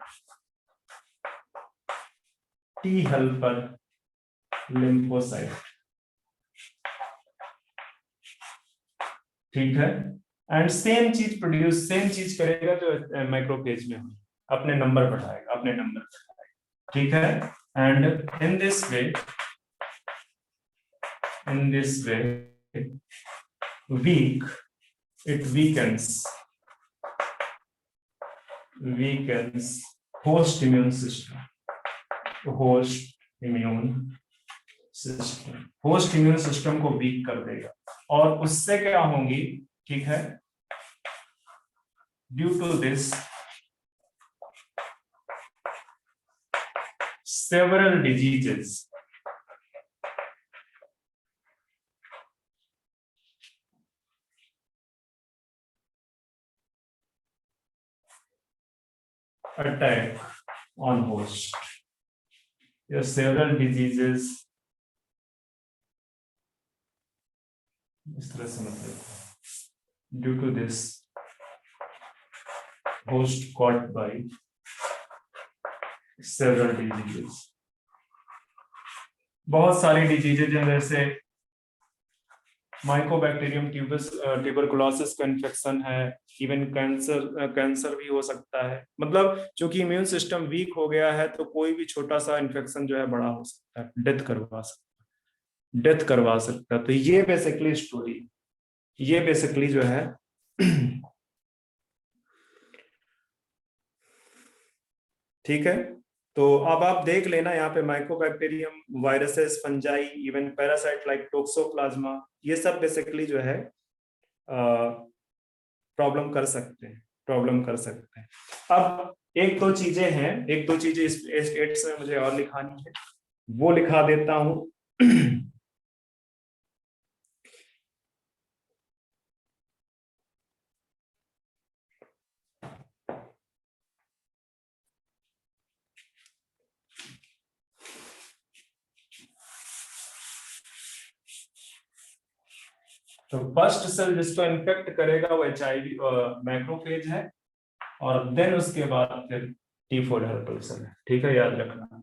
T helper lymphocyte। ठीक है। एंड सेम चीज करेगा जो माइक्रोफेज में हो, अपने नंबर बढ़ाएगा। ठीक है। And in this way it weakens host immune system। Host immune system को वीक कर देगा, और उससे क्या होंगी, ठीक है, due to this several diseases attack on host। There are several diseases, इस तरह से मतलब, due to this host caught by several diseases। बहुत सारी डिजीजेज हैं, जैसे माइकोबैक्टीरियम ट्यूबरकुलोसिस का इन्फेक्शन है, इवन कैंसर भी हो सकता है। मतलब चूंकि इम्यून सिस्टम वीक हो गया है तो कोई भी छोटा सा इन्फेक्शन जो है बड़ा हो सकता है, डेथ करवा सकता है। तो ये बेसिकली स्टोरी, ये बेसिकली जो है ठीक है। तो अब आप देख लेना यहाँ पे Mycobacterium, viruses, fungi, even parasite like toxoplasma, ये सब बेसिकली जो है प्रॉब्लम कर सकते हैं। अब एक दो चीजें इस स्टेट्स में मुझे और लिखानी है, वो लिखा देता हूं। तो फर्स्ट सेल जिसको इन्फेक्ट करेगा वो HIV मैक्रोफेज है, और देन उसके बाद फिर T4 हेल्पर सेल है। ठीक है, याद रखना।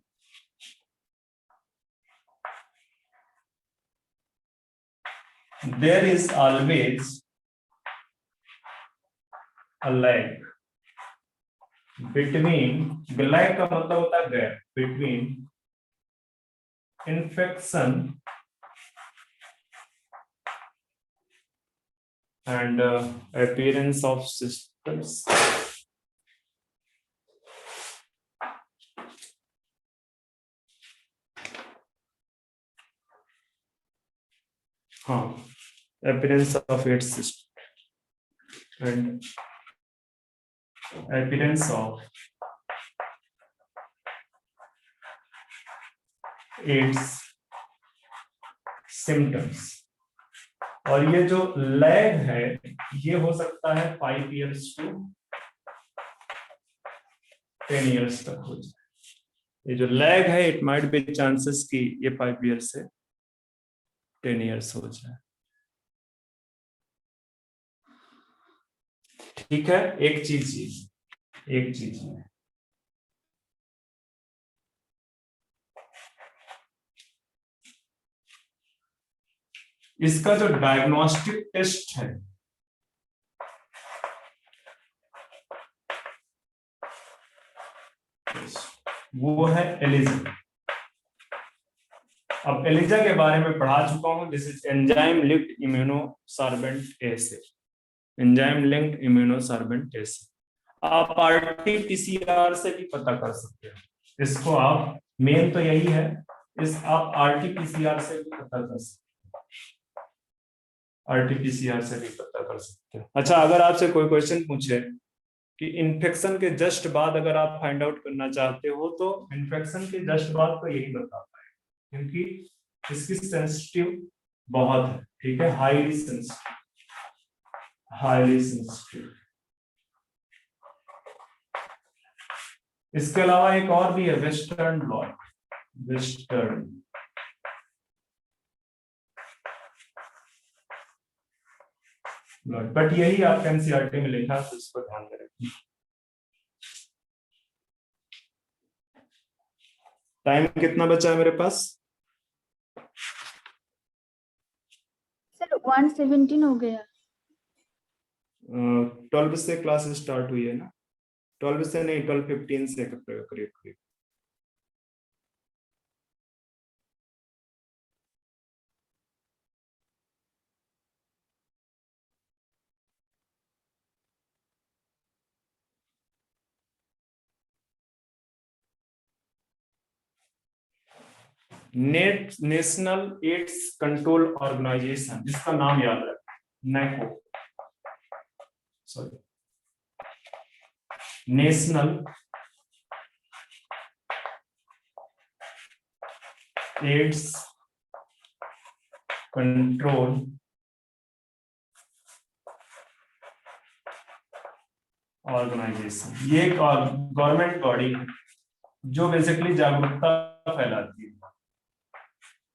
There is always a lag between, lag का मतलब होता है gap, between infection and appearance of symptoms. हाँ, appearance of its system and appearance of its symptoms। और ये जो लैग है ये हो सकता है 5 years to 10 years तक हो जाए। ये जो लैग है, इट माइट बी चांसेस कि ये 5 years से 10 years हो जाए। ठीक है, एक चीज है, इसका जो डायग्नोस्टिक टेस्ट है वो है एलिजा। अब एलिजा के बारे में पढ़ा चुका हूं। This is enzyme linked immunosorbent assay, enzyme linked immunosorbent assay. आप RT-PCR से भी पता कर सकते हैं इसको। आप मेन तो यही है, आप RT-PCR से भी पता कर सकते हैं, RT-PCR से भी पता कर सकते हैं। अच्छा, अगर आपसे कोई क्वेश्चन पूछे कि इन्फेक्शन के जस्ट बाद अगर आप फाइंड आउट करना चाहते हो तो इन्फेक्शन के जस्ट बाद तो यही बता पाए, क्योंकि इसकी सेंसिटिव बहुत है। ठीक है, हाईली सेंसिटिव। इसके अलावा एक और भी है, वेस्टर्न ब्लॉट, बट यही आपका NCERT में लिखा है, तो इसको ध्यान में रखिए। टाइम कितना बचा है मेरे पास? सर 1:17 हो गया। 12 से क्लास स्टार्ट हुई है ना? 12 से नहीं, 12:15 से करीब। नेशनल एड्स कंट्रोल ऑर्गेनाइजेशन, जिसका नाम याद रखें, NACO, sorry, national AIDS control organisation. ये एक गवर्नमेंट बॉडी है जो बेसिकली जागरूकता फैलाती है।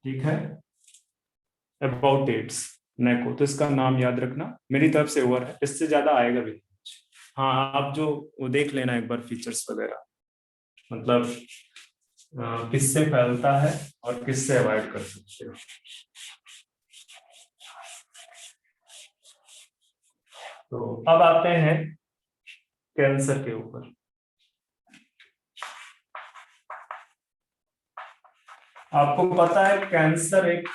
ठीक है, अबाउट एड्स, नेको। तो इसका नाम याद रखना, मेरी तरफ से ओवर है, इससे ज्यादा आएगा भी। हाँ, आप जो वो देख लेना एक बार फीचर्स वगैरह, मतलब किससे फैलता है और किससे अवॉइड कर सकते हो। तो अब आते हैं कैंसर के ऊपर। आपको पता है कैंसर एक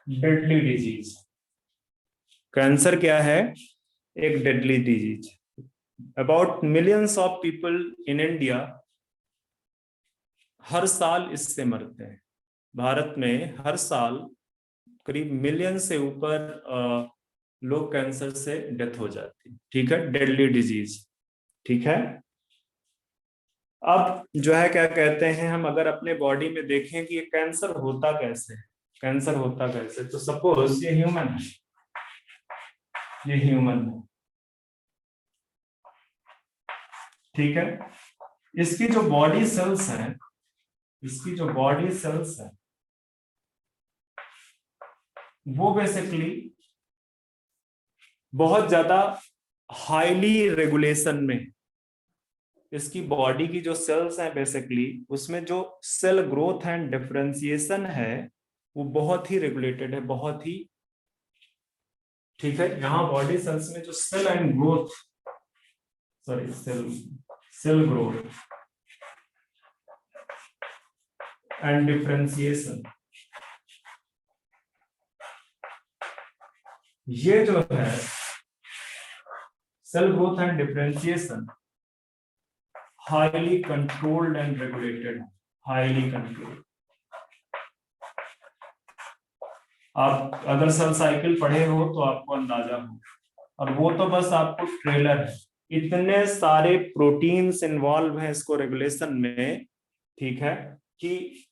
डेडली डिजीज। कैंसर क्या है? एक deadly disease. About millions of people in India हर साल इससे मरते हैं। भारत में हर साल करीब मिलियन से ऊपर लोग कैंसर से डेथ हो जाती है। ठीक है, डेडली डिजीज। ठीक है, अब जो है क्या कहते हैं, हम अगर अपने बॉडी में देखें कि ये कैंसर होता कैसे है, कैंसर होता कैसे, तो सपोज ये ह्यूमन है, ये ह्यूमन है, ठीक है। इसकी जो बॉडी सेल्स हैं, इसकी जो बॉडी सेल्स हैं वो बेसिकली बहुत ज्यादा हाईली रेगुलेशन में, इसकी बॉडी की जो सेल्स हैं बेसिकली उसमें जो सेल ग्रोथ एंड डिफरेंशिएशन है वो बहुत ही रेगुलेटेड है, बहुत ही, ठीक है। यहाँ बॉडी सेल्स में जो cell and growth, sorry cell growth and differentiation, ये जो है cell growth and differentiation highly controlled and regulated, highly controlled. आप अगर सेल साइकिल पढ़े हो तो आपको अंदाजा हो, और वो तो बस आपको ट्रेलर है, इतने सारे प्रोटीन्स इन्वॉल्व हैं इसको रेगुलेशन में, ठीक है, कि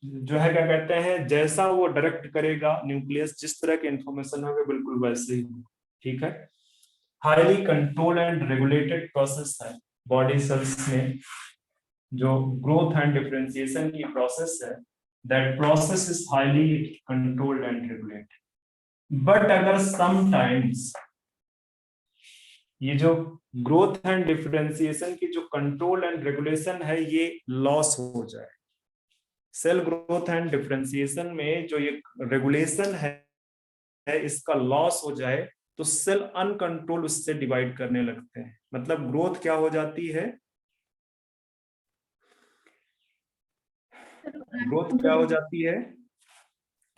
जो है क्या कहते हैं, जैसा वो डायरेक्ट करेगा न्यूक्लियस, जिस तरह की इंफॉर्मेशन होगी बिल्कुल वैसे ही, ठीक है। Highly control and regulated process है बॉडी सेल्स में, जो ग्रोथ एंड डिफरेंशिएशन की प्रोसेस है, that process is highly controlled and regulated. But अगर समटाइम्स ये जो ग्रोथ एंड डिफरेंशिएशन की जो कंट्रोल एंड रेगुलेशन है ये लॉस हो जाए, सेल ग्रोथ एंड डिफरेंशिएशन में जो ये रेगुलेशन है इसका लॉस हो जाए, तो सेल अनकंट्रोल उससे डिवाइड करने लगते हैं। मतलब ग्रोथ क्या हो जाती है, ग्रोथ क्या हो जाती है,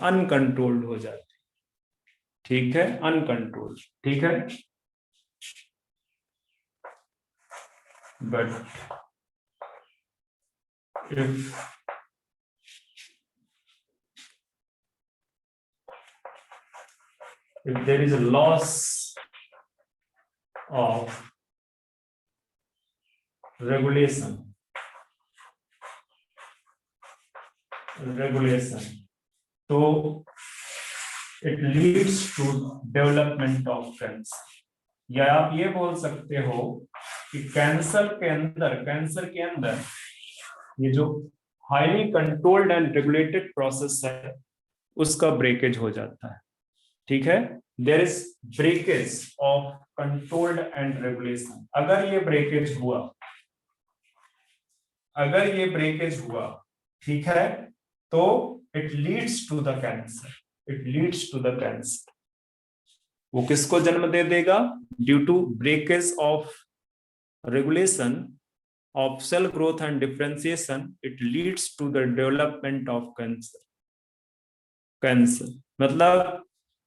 अनकंट्रोल्ड हो जाती है, ठीक है, अनकंट्रोल्ड, ठीक है। But if there is a loss of regulation, तो it leads to development of cancer। या आप ये बोल सकते हो कि कैंसर के अंदर ये जो highly controlled and regulated process है उसका ब्रेकेज हो जाता है, ठीक है। There is breakage of controlled and regulation. अगर ये ब्रेकेज हुआ, ठीक है, तो it leads to the cancer, वो किसको जन्म दे देगा? Due to breakage of regulation of cell growth and differentiation, it leads to the development of cancer। मतलब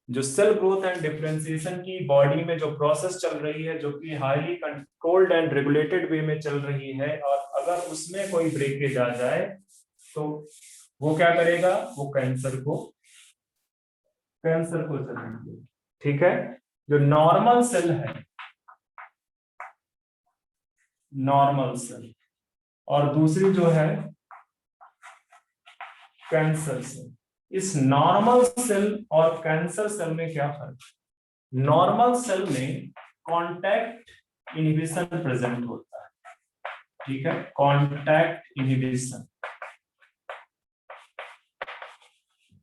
जो सेल ग्रोथ एंड डिफरेंशिएशन की बॉडी में जो प्रोसेस चल रही है, जो कि हाईली कंट्रोल्ड एंड रेगुलेटेड वे में चल रही है, और अगर उसमें कोई ब्रेकेज आ जाए तो वो क्या करेगा, वो कैंसर को जन्म देगा, ठीक है। जो नॉर्मल सेल है, नॉर्मल सेल, और दूसरी जो है कैंसर सेल। इस नॉर्मल सेल और कैंसर सेल में क्या फर्क है? नॉर्मल सेल में कांटेक्ट इनहिबिशन प्रेजेंट होता है, ठीक है, कांटेक्ट इनहिबिशन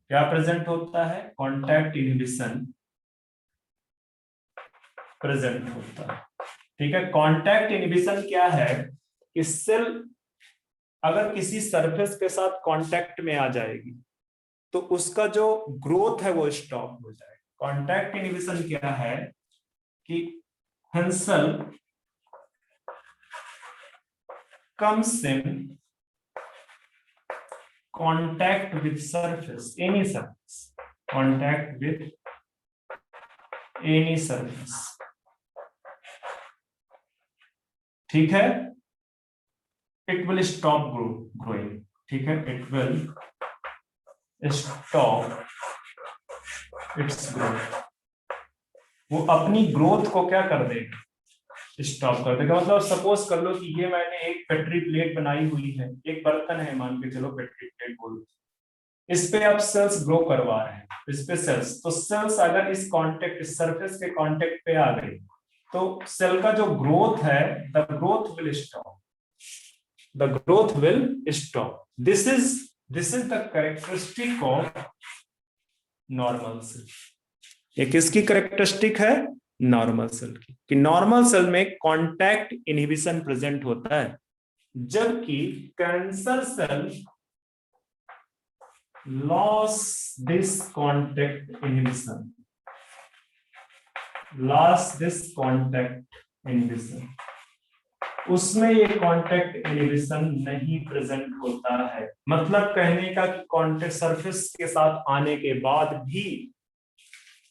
क्या प्रेजेंट होता है? कांटेक्ट इनहिबिशन प्रेजेंट होता है, ठीक है। कांटेक्ट इनहिबिशन क्या है कि सेल अगर किसी सरफेस के साथ कांटेक्ट में आ जाएगी तो उसका जो ग्रोथ है वो स्टॉप हो जाएगा। कांटेक्ट इनहिबिशन क्या है कि Hansel comes in contact with surface, any surface, contact with any surface, ठीक है, it will stop growing, ठीक है, it will stop its growth, वो अपनी ग्रोथ को क्या कर देगा, स्टॉप कर देगा। मतलब सपोज कर लो कि ये मैंने एक पेट्री प्लेट बनाई हुई है, एक बर्तन है मान के चलो, पेट्री प्लेट बोलो, इस पे आप सेल्स ग्रो करवा रहे हैं, इस पे सेल्स, तो सेल्स अगर इस कांटेक्ट, इस सरफेस के कांटेक्ट पे आ गई तो सेल का जो ग्रोथ है, the growth will stop, the growth will stop. This is the characteristic of normal cell. ये किसकी कैरेक्टरिस्टिक है, नॉर्मल सेल की, कि नॉर्मल सेल में कांटेक्ट इनहिबिशन प्रेजेंट होता है, जबकि cancer cell loss this contact inhibition, loss this contact inhibition, उसमें ये कांटेक्ट इनहिबिशन नहीं प्रेजेंट होता है। मतलब कहने का कि कांटेक्ट सरफेस के साथ आने के बाद भी,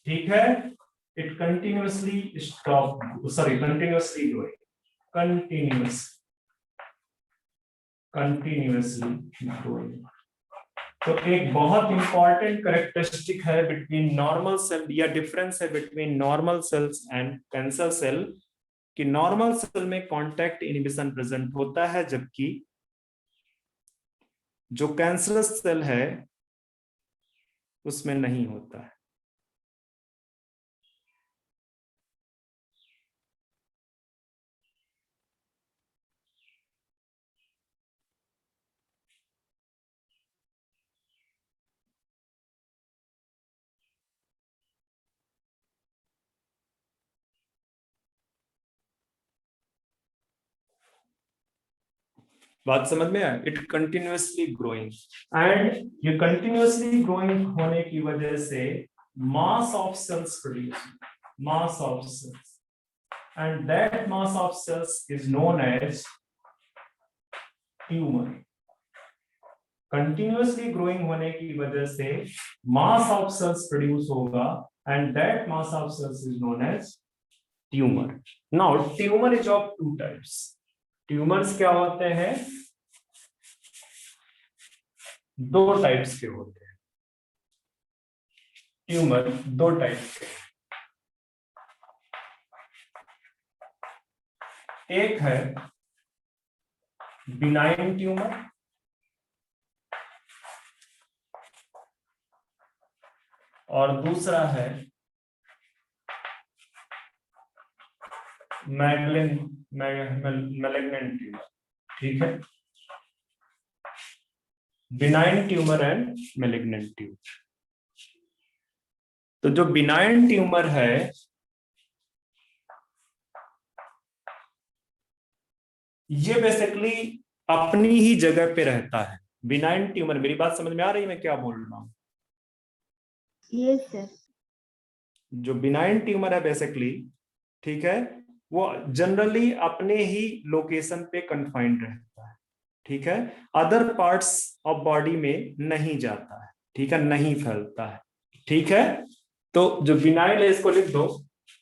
ठीक है, it continuously continuously growing, continuously growing। तो एक बहुत इंपॉर्टेंट कैरेक्टरिस्टिक है बिटवीन नॉर्मल सेल, या डिफरेंस है between normal cells and cancer cell, कि नॉर्मल सेल में कांटेक्ट इनहिबिशन प्रेजेंट होता है, जबकि जो कैंसरस सेल है उसमें नहीं होता है। बात समझ में आया? इट कंटिन्यूअसली ग्रोइंग, एंड ये कंटिन्यूअसली ग्रोइंग होने की वजह से mass of cells produce, mass of cells, and that mass of cells is known as tumour. Continuously growing होने की वजह से मास ऑफ सेल्स प्रोड्यूस होगा, and that mass of cells is known as tumour. Now tumour is of two types. Tumours क्या होते हैं, दो टाइप्स के होते हैं। ट्यूमर दो टाइप के, एक है बिनाइन ट्यूमर, और दूसरा है मैलिग्नेंट ट्यूमर, ठीक है, benign tumour and malignant tumour. तो जो बिनाइन ट्यूमर है ये बेसिकली अपनी ही जगह पे रहता है। बिनाइन ट्यूमर, मेरी बात समझ में आ रही है मैं क्या बोल रहा हूं? Yes sir. जो बिनाइन ट्यूमर है बेसिकली, ठीक है, वो जनरली अपने ही लोकेशन पे कन्फाइंड रहता है, ठीक है, अदर पार्ट्स ऑफ बॉडी में नहीं जाता है, ठीक है, नहीं फैलता है, ठीक है। तो जो बिनाइन है इसको लिख दो,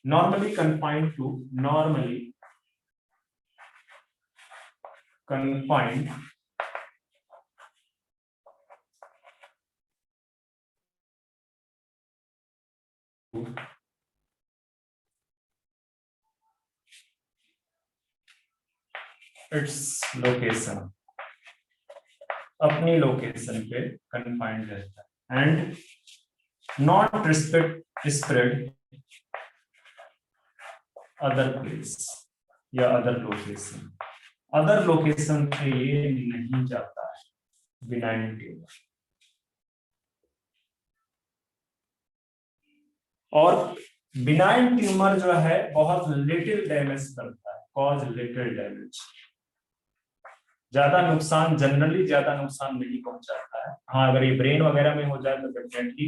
normally confined to, normally confined its location, अपनी लोकेशन पे कन्फाइंड रहता है, and not spread other place या अदर लोकेशन, अदर लोकेशन पे ये नहीं जाता है बिनाइन ट्यूमर। और बिनाइन ट्यूमर जो है बहुत लिटिल डैमेज करता है, कॉज लिटिल डैमेज, ज्यादा नुकसान, जनरली ज्यादा नुकसान नहीं पहुंचाता है। हाँ, अगर ये ब्रेन वगैरह में हो जाए तो डेफिनेटली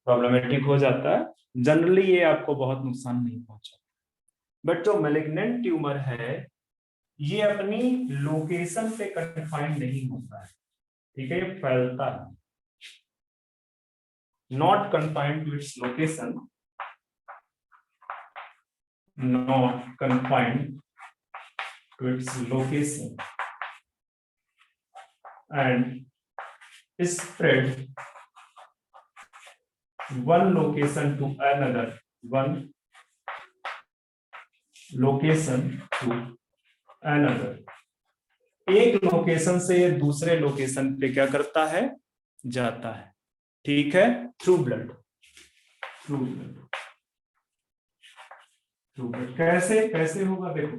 प्रॉब्लमेटिक हो जाता है। जनरली ये आपको बहुत नुकसान नहीं पहुंचाता। बट जो मैलिग्नेंट ट्यूमर है ये अपनी लोकेशन पे कन्फाइंड नहीं होता है, ठीक है, ये फैलता है, not confined to its location, not confined to its location and is spread one location to another, one location to another, एक लोकेशन से ये दूसरे लोकेशन पे क्या करता है, जाता है, ठीक है, through blood, through blood, through blood. कैसे कैसे होगा, देखो,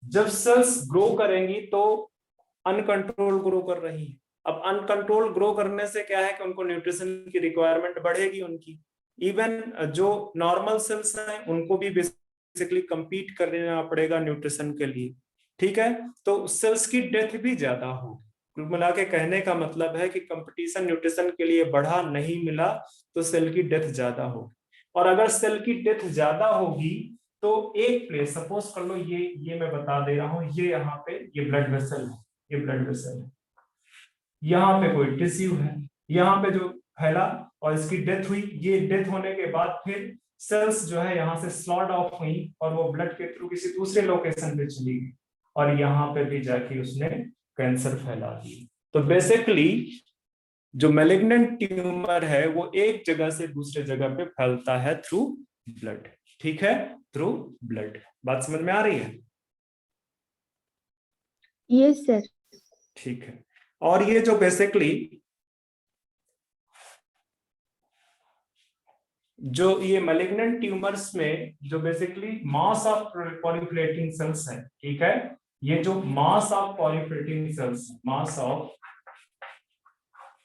जब सेल्स ग्रो करेंगी तो अनकंट्रोल ग्रो कर रही है। अब अनकंट्रोल ग्रो करने से क्या है कि उनको न्यूट्रिशन की रिक्वायरमेंट बढ़ेगी उनकी। इवन जो नॉर्मल सेल्स हैं उनको भी बेसिकली compete करना पड़ेगा न्यूट्रिशन के लिए, ठीक है। तो सेल्स की डेथ भी ज्यादा होगी। कुल मिला के कहने का मतलब है कि कंपटीशन न्यूट्रिशन के लिए बढ़ा, नहीं मिला तो सेल की डेथ ज्यादा होगी। और अगर सेल की डेथ ज्यादा होगी तो एक प्लेस, सपोज कर लो ये मैं बता दे रहा हूं, ये यहाँ पे ये ब्लड वेसल है, ये ब्लड वेसल है, यहाँ पे कोई टिश्यू है, यहाँ पे जो फैला और इसकी डेथ हुई, ये डेथ होने के बाद फिर सेल्स जो है यहाँ से स्लॉट ऑफ हुई और वो ब्लड के थ्रू किसी दूसरे लोकेशन पे चली गई और यहाँ पे भी जाके उसने कैंसर फैला दिया। तो बेसिकली जो मैलिग्नेंट ट्यूमर है वो एक जगह से दूसरे जगह पे फैलता है थ्रू ब्लड, ठीक है, थ्रू ब्लड। बात समझ में आ रही है? Yes sir. ठीक है। और ये जो बेसिकली जो ये मैलिग्नेंट ट्यूमर्स में जो basically mass of proliferating cells है, ठीक है, ये जो mass of proliferating cells, mass of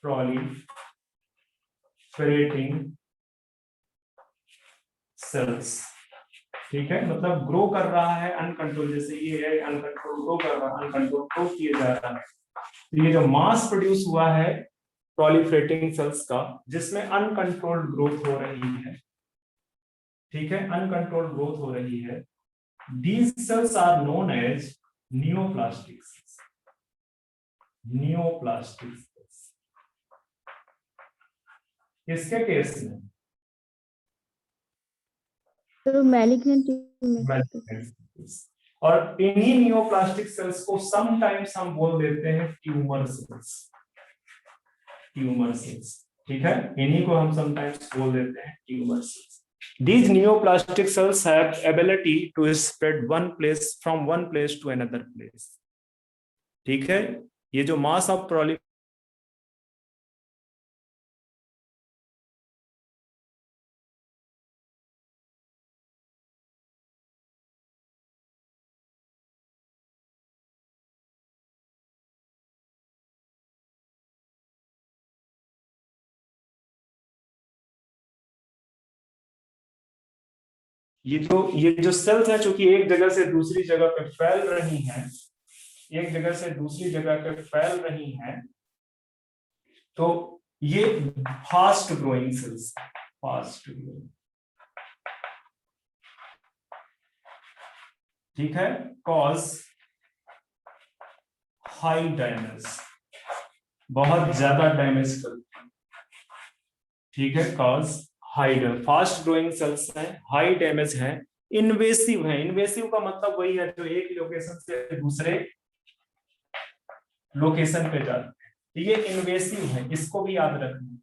proliferating cells, ठीक है, मतलब ग्रो कर रहा है अनकंट्रोल, जैसे ये है अनकंट्रोल ग्रो कर रहा है, अनकंट्रोल ग्रो किए जा रहा है। तो ये जो मास प्रोड्यूस हुआ है प्रोलिफरेटिंग सेल्स का, जिसमें अनकंट्रोल्ड ग्रोथ हो रही है, ठीक है, अनकंट्रोल्ड ग्रोथ हो रही है, these cells are known as neoplastic cells, neoplastic cells। किसके केस में? तो मैलिग्नेंट और इन्हीं नियोप्लास्टिक सेल्स को समटाइम्स हम बोल देते हैं ट्यूमर सेल्स, ट्यूमर सेल्स, ठीक है, इन्हीं को हम समटाइम्स बोल देते हैं tumour cells. These neoplastic cells have ability to spread from one place to another place, ठीक है। ये जो mass of ये जो सेल्स है, चूंकि एक जगह से दूसरी जगह पे फैल रही हैं, एक जगह से दूसरी जगह पे फैल रही हैं, तो ये fast growing cells, fast growing, ठीक है, कॉज हाई डैमेज, बहुत ज्यादा डैमेज करती है, ठीक है, cause high, fast growing cells हैं, हाई डैमेज है, इन्वेसिव है। इन्वेसिव का मतलब वही है जो एक लोकेशन से दूसरे लोकेशन पे जाते हैं, ये इन्वेसिव है, इसको भी याद रखना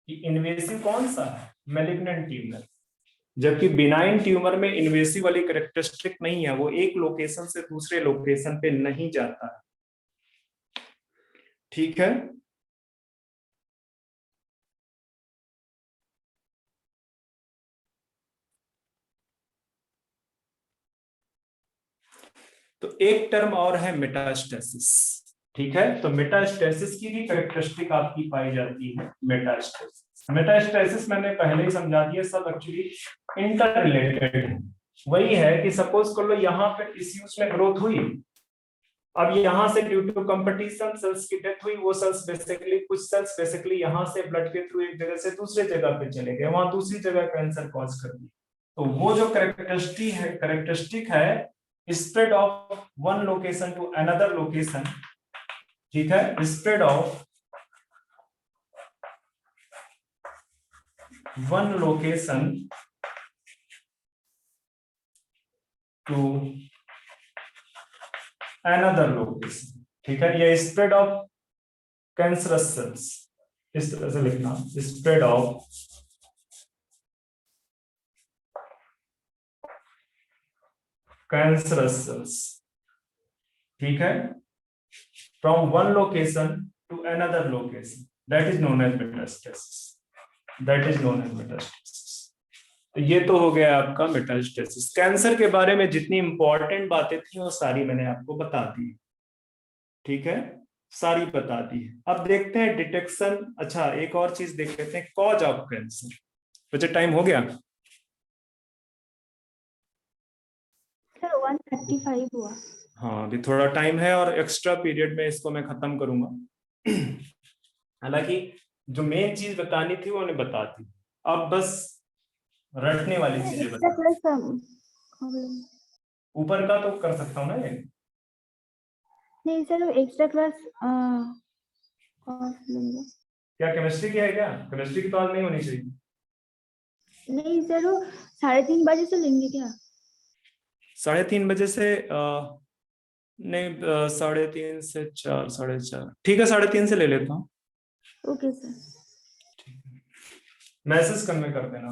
कि इन्वेसिव कौन सा है, मैलिग्नेंट ट्यूमर, जबकि बिनाइन ट्यूमर में इन्वेसिव वाली कैरेक्टरिस्टिक नहीं है, वो एक लोकेशन से दूसरे लोकेशन पे नहीं जाता है, ठीक है। तो एक टर्म और है मेटास्टेसिस, ठीक है। तो मेटास्टेसिस की भी कैरेक्टरिस्टिक आपकी पाई जाती है, मेटास्टेसिस। मेटास्टेसिस मैंने पहले ही समझा दिया, सब एक्चुअली इंटर रिलेटेड है। वही है कि सपोज कर लो यहाँ पे टिश्यूज में ग्रोथ हुई अब यहाँ से ड्यू टू कंपटीशन सेल्स की डेथ हुई, वो सेल्स बेसिकली, कुछ सेल्स बेसिकली यहाँ से ब्लड के थ्रू एक जगह से दूसरे जगह पे चले गए, वहां दूसरी जगह कैंसर कॉज कर दी। तो वो जो कैरेक्टरिस्टिक है spread of one location to another location, ठीक है, spread of one location to another location, ठीक है। ये स्प्रेड ऑफ कैंसरस सेल्स, इस तरह से लिखना, स्प्रेड ऑफ कैंसरस सेल्स, ठीक है, from one location to another location, that is known as metastasis, that is known as metastasis. तो ये तो हो गया आपका मेटास्टेसिस। कैंसर के बारे में जितनी इंपॉर्टेंट बातें थी वो सारी मैंने आपको बता दी, ठीक है, सारी बता दी है। अब देखते हैं डिटेक्शन, अच्छा एक और चीज देख लेते हैं, कॉज ऑफ कैंसर। बच्चे टाइम हो गया? सर 1:35 हुआ। हाँ अभी थोड़ा टाइम है और एक्स्ट्रा पीरियड में इसको मैं खत्म करूंगा। हालांकि जो मेन चीज बतानी थी वो मैंने बता दी, अब बस रटने वाली चीजें एक्स्ट्रा बता। क्लास ऊपर का तो कर सकता हूँ ना ये, नहीं सर, एक्स्ट्रा क्लास लूंगा। क्या केमिस्ट्री की है क्या? केमिस्ट्री की तो आज नहीं होनी चाहिए। नहीं सर, वो 3:30 बजे से लेंगे क्या? 3:30 बजे से नहीं 3:30 से 4, 4:30, ठीक है 3:30 से ले लेता हूँ। Okay sir. मैसेज कन्वे कर देना।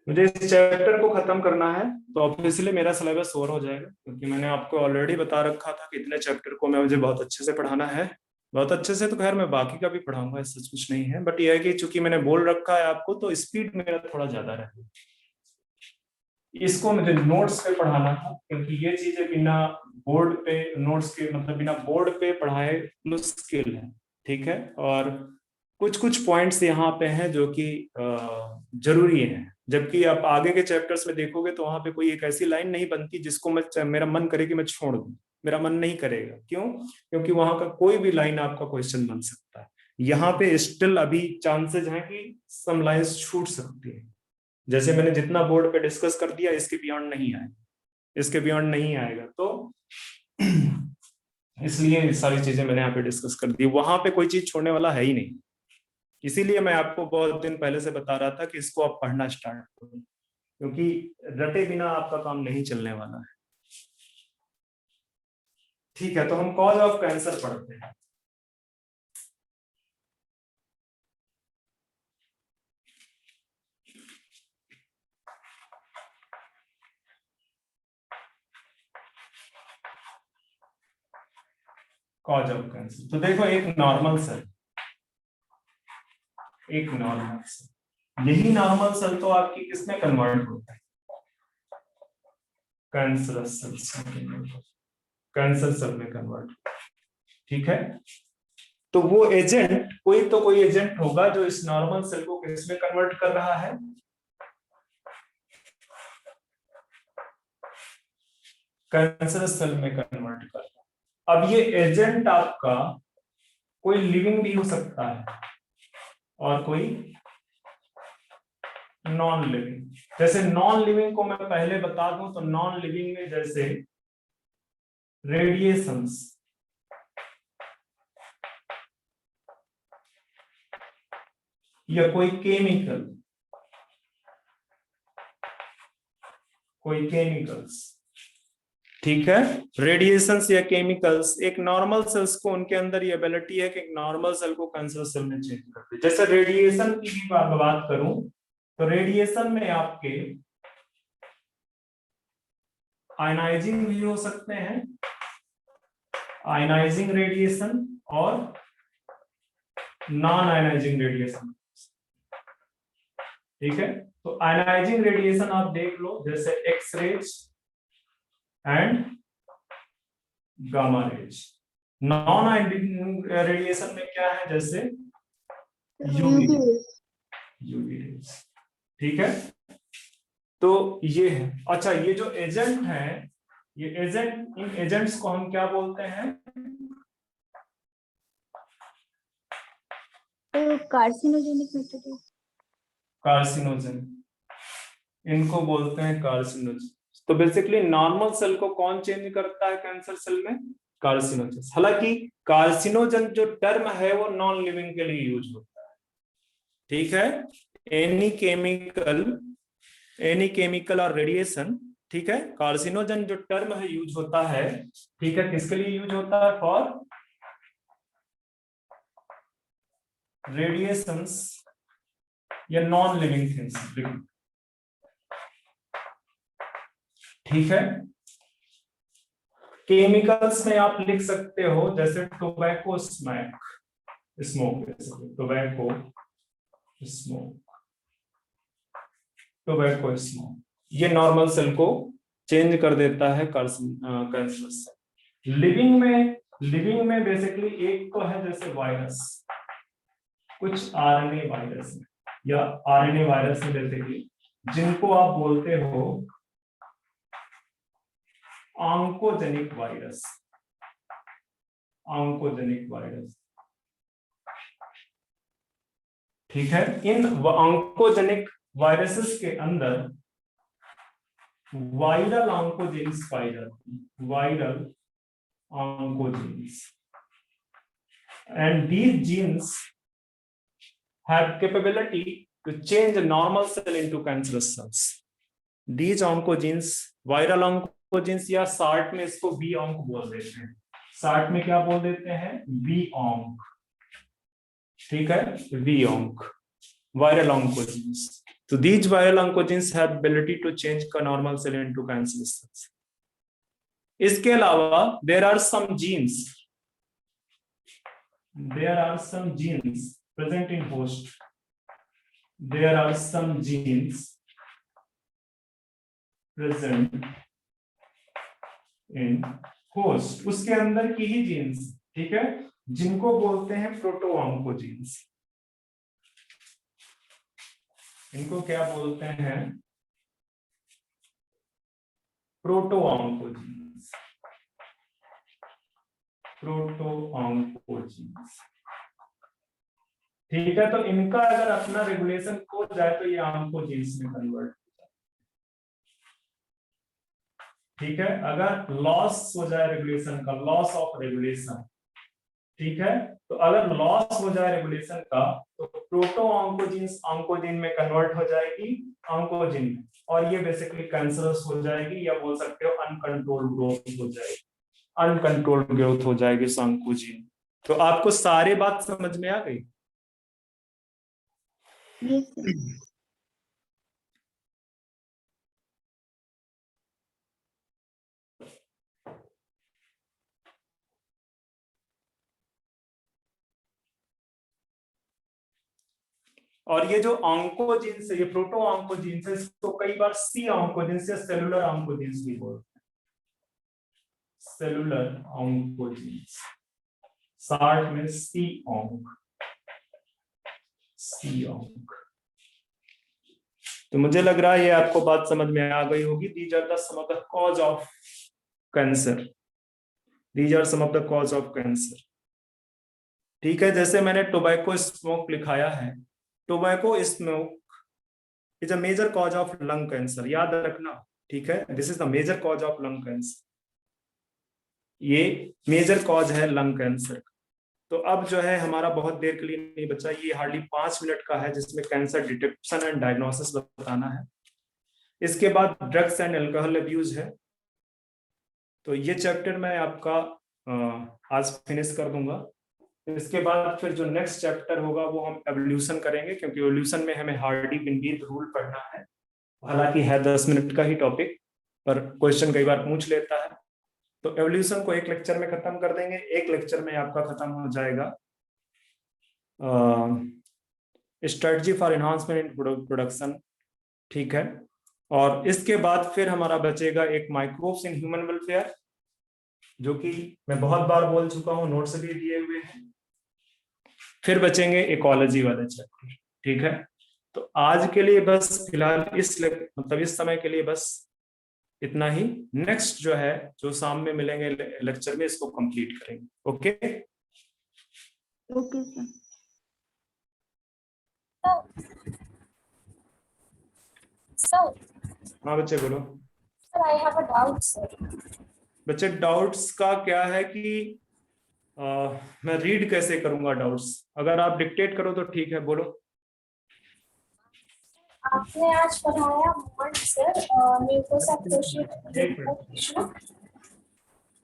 मुझे इस चैप्टर को खत्म करना है तो ऑब्वियसली मेरा सिलेबस ओवर हो जाएगा, क्योंकि मैंने आपको ऑलरेडी बता रखा था कि इतने चैप्टर को मुझे बहुत अच्छे से पढ़ाना है। बहुत अच्छे से तो खैर मैं बाकी का भी पढ़ाऊंगा, ऐसा कुछ नहीं है, बट यह है कि चूंकि मैंने बोल रखा है आपको तो स्पीड मेरा थोड़ा ज्यादा रहेगा। इसको मुझे नोट्स पे पढ़ाना था, क्योंकि ये चीजें बिना बोर्ड पे नोट्स के, मतलब बिना बोर्ड पे पढ़ाए मुश्किल है, ठीक है। और कुछ कुछ पॉइंट्स यहाँ पे हैं जो कि जरूरी है, जबकि आप आगे के चैप्टर्स में देखोगे तो वहां पे कोई एक ऐसी लाइन नहीं बनती जिसको मेरा मन करे कि मैं छोड़ दूं, मेरा मन नहीं करेगा। क्यों? क्योंकि वहां का कोई भी लाइन आपका क्वेश्चन बन सकता है। यहाँ पे स्टिल अभी चांसेस हैं कि सम लाइंस छूट सकती है, जैसे मैंने जितना बोर्ड पे डिस्कस कर दिया इसके बियॉन्ड नहीं आएगा, इसके बियॉन्ड नहीं आएगा, तो इसलिए सारी चीजें मैंने यहाँ पे डिस्कस कर दी, वहां पे कोई चीज छोड़ने वाला है ही नहीं। इसीलिए मैं आपको बहुत दिन पहले से बता रहा था कि इसको आप पढ़ना स्टार्ट करो, क्योंकि रटे बिना आपका काम नहीं चलने वाला है। ठीक है, तो हम कॉज ऑफ कैंसर पढ़ते हैं। कॉज ऑफ कैंसर, तो देखो एक नॉर्मल सेल, एक नॉर्मल सेल, यही नॉर्मल सेल तो आपकी किसमें कन्वर्ट होता है? कैंसरस सेल्स में, कैंसर सेल में कन्वर्ट, ठीक है। तो वो एजेंट, कोई तो कोई एजेंट होगा जो इस नॉर्मल सेल को किसमें कन्वर्ट कर रहा है? कैंसरस सेल में कन्वर्ट कर रहा है। अब ये एजेंट आपका कोई लिविंग भी हो सकता है और कोई नॉन लिविंग। जैसे नॉन लिविंग को मैं पहले बता दूं तो नॉन लिविंग में जैसे रेडिएशंस, या कोई केमिकल्स, ठीक है, रेडिएशंस या केमिकल्स एक नॉर्मल सेल्स को, उनके अंदर ये एबिलिटी है कि एक नॉर्मल सेल को कैंसर सेल में चेंज कर दे। जैसे रेडिएशन की भी बात करूं तो रेडिएशन में आपके आयनाइजिंग भी हो सकते हैं, आयनाइजिंग रेडिएशन और नॉन आयनाइजिंग रेडिएशन, ठीक है। तो आयनाइजिंग रेडिएशन आप देख लो, जैसे X rays and gamma rays. Non ionising radiation में क्या है? जैसे यूवी रेज, ठीक है। तो ये है। अच्छा, ये जो एजेंट है, ये एजेंट, इन एजेंट्स को हम क्या बोलते हैं? तो कार्सिनोजेनिक मेटेरियल। कार्सिनोजन, इनको बोलते हैं कार्सिनोजन। तो बेसिकली नॉर्मल सेल को कौन चेंज करता है कैंसर सेल में? कार्सिनोजन। हालांकि कार्सिनोजन जो टर्म है वो नॉन लिविंग के लिए यूज होता है, ठीक है। एनी केमिकल और रेडिएशन, ठीक है। कार्सिनोजन जो टर्म है यूज होता है, ठीक है, किसके लिए यूज होता है? फॉर रेडिएशंस या नॉन लिविंग थिंग्स, ठीक है। केमिकल्स में आप लिख सकते हो जैसे टोबैको स्मोक, टोबैको स्मोक, ये नॉर्मल सेल को चेंज कर देता है कैंसर सेल। लिविंग में बेसिकली एक तो है जैसे वायरस, कुछ आरएनए वायरस या आरएनए वायरस में बेसिकली, जिनको आप बोलते हो ऑन्कोजेनिक वायरस, ठीक है। इन ऑन्कोजेनिक वायरसेस के अंदर वायरल ऑन्कोजेन्स पाई जाती है, viral oncogenes, and these genes have capability to change a normal cell into cancerous cells. These oncogenes, viral oncogenes या शार्ट में इसको वी ऑन्क बोल देते हैं। शार्ट में क्या बोल देते हैं? वी ऑन्क, ठीक है, v onc, viral oncogenes. So these viral oncogenes have ability to change a normal cell into cancerous cells. इसके अलावा there are some genes present in host. There are some genes present in host, उसके अंदर की ही जीन्स, ठीक है, जिनको बोलते हैं प्रोटोऑन्कोजीन्स। इनको क्या बोलते हैं? प्रोटोऑन्कोजीन्स, ठीक है। तो इनका अगर अपना रेगुलेशन हो जाए तो ये ऑन्कोजीन्स में कन्वर्ट हो जाए, ठीक है। अगर लॉस हो जाए रेगुलेशन का, लॉस ऑफ रेगुलेशन, ठीक है, तो अगर लॉस हो जाए रेगुलेशन का तो प्रोटो ऑन्कोजीन्स ऑन्कोजीन में कन्वर्ट हो जाएगी, ऑन्कोजीन में, और ये बेसिकली कैंसरस हो जाएगी, या बोल सकते हो अनकंट्रोल्ड ग्रोथ हो जाएगी, अनकंट्रोल्ड ग्रोथ हो जाएगी ऑन्कोजीन। तो आपको सारे बात समझ में आ गई? और ये जो ऑन्कोजीन्स है, ये प्रोटो ऑन्कोजीन्स है, इसको कई बार सी ऑन्कोजीन्स या सेलुलर ऑन्कोजीन्स भी बोलते हैं, सेलुलर ऑन्कोजीन्स, शार्ट में सी ऑन्क। तो मुझे लग रहा है ये आपको बात समझ में आ गई होगी। These are the some of the cause of cancer. These are some of the cause of cancer. ठीक है, जैसे मैंने टोबैको स्मोक लिखाया है, tobacco smoke is a major cause of lung cancer, याद रखना, ठीक है। This is the major cause of lung cancer, ये मेजर कॉज है लंग कैंसर। तो अब जो है हमारा बहुत देर के लिए नहीं बचा, ये हार्डली 5 मिनट का है जिसमें कैंसर डिटेक्शन एंड डायग्नोसिस बताना है। इसके बाद ड्रग्स एंड अल्कोहल अब्यूज है, तो ये चैप्टर मैं आपका आज फिनिश कर दूंगा। इसके बाद फिर जो नेक्स्ट चैप्टर होगा वो हम एवोल्यूशन करेंगे, क्योंकि एवोल्यूशन में हमें हार्डी-विंडीर रूल पढ़ना है। हालांकि है 10 मिनट का ही टॉपिक, पर क्वेश्चन कई बार पूछ लेता है। तो एवोल्यूशन को एक लेक्चर में खत्म कर देंगे, एक लेक्चर में आपका खत्म हो जाएगा strategy for enhancement in production, ठीक है। और इसके बाद फिर हमारा बचेगा एक माइक्रोब्स इन ह्यूमन वेलफेयर, जो कि मैं बहुत बार बोल चुका हूँ, नोट्स भी दिए हुए हैं। फिर बचेंगे इकोलॉजी वाले चैप्टर, ठीक है। तो आज के लिए बस फिलहाल मतलब इस समय के लिए बस इतना ही। नेक्स्ट जो है जो शाम में मिलेंगे लेक्चर में इसको कंप्लीट करेंगे। Okay okay sir. सर हाँ बच्चे बोलो। Sir I have a doubt sir. बच्चे डाउट्स का क्या है कि मैं रीड कैसे करूंगा डाउट्स? अगर आप डिक्टेट करो तो ठीक है, बोलो। आपने आज पढ़ाया mode sir mucosa associated tissue.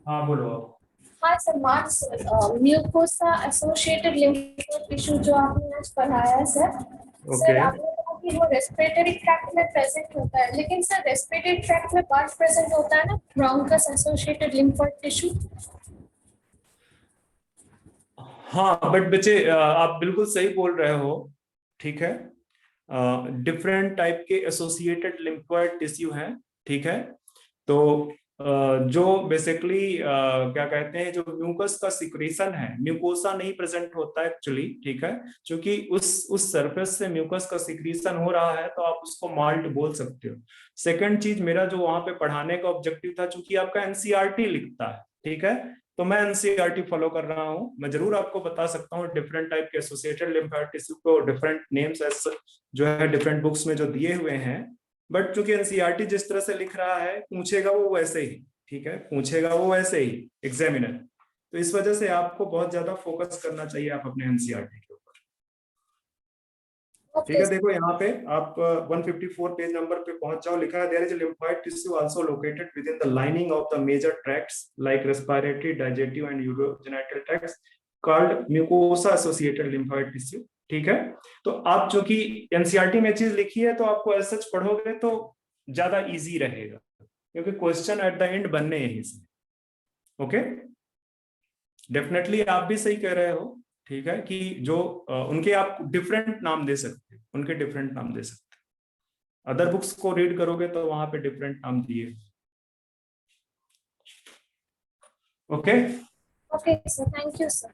हाँ बोलो आप। हाँ sir March sir mucosa associated lymphoid tissue जो आपने आज पढ़ाया सर। सर आपने कहा कि वो रेस्पिरेटरी ट्रैक्ट में प्रेजेंट होता है, लेकिन सर रेस्पिरेटरी ट्रैक्ट में पार्ट प्रेजेंट होता है ना ब्रोंकस एसोसिएटेड लिम्फोइड टिश्यू। हाँ बट बच्चे आप बिल्कुल सही बोल रहे हो, ठीक है। डिफरेंट टाइप के एसोसिएटेड लिम्फोइड टिश्यू हैं, ठीक है। तो जो बेसिकली क्या कहते हैं, जो म्यूकस का सिक्रेशन है, म्यूकोसा नहीं प्रेजेंट होता है एक्चुअली, ठीक है। क्योंकि उस सरफेस से म्यूकस का सिक्रेशन हो रहा है तो आप उसको माल्ट बोल सकते हो। सेकंड चीज, मेरा जो वहां पे पढ़ाने का ऑब्जेक्टिव था, चूंकि आपका एनसीईआरटी लिखता है, ठीक है, तो मैं एनसीईआरटी फॉलो कर रहा हूं। मैं जरूर आपको बता सकता हूँ डिफरेंट टाइप के एसोसिएटेड लिम्फोइड टिश्यू को डिफरेंट नेम्स जो है डिफरेंट बुक्स में जो दिए हुए हैं, बट चूंकि एनसीईआरटी जिस तरह से लिख रहा है, पूछेगा वो वैसे ही, ठीक है, पूछेगा वो वैसे ही एग्जामिनर। तो इस वजह से आपको बहुत ज्यादा फोकस करना चाहिए आप अपने एनसीईआरटी के ऊपर, ठीक है। देखो यहाँ पे आप 154 पेज नंबर पे पहुंच जाओ। लिखा है there is a lymphoid tissue also located within the lining of the major tracts like respiratory, digestive and urogenital tracts called mucosa associated lymphoid tissue, ठीक है। तो आप जो कि एनसीईआरटी में चीज लिखी है तो आपको एज सच पढ़ोगे तो ज्यादा इजी रहेगा, क्योंकि क्वेश्चन एट द एंड बनने यहीं से। ओके, डेफिनेटली आप भी सही कह रहे हो, ठीक है, कि जो उनके आप डिफरेंट नाम दे सकते हो, उनके डिफरेंट नाम दे सकते हो। अदर बुक्स को रीड करोगे तो वहां पे डिफरेंट नाम दिए। Okay okay sir, thank you sir.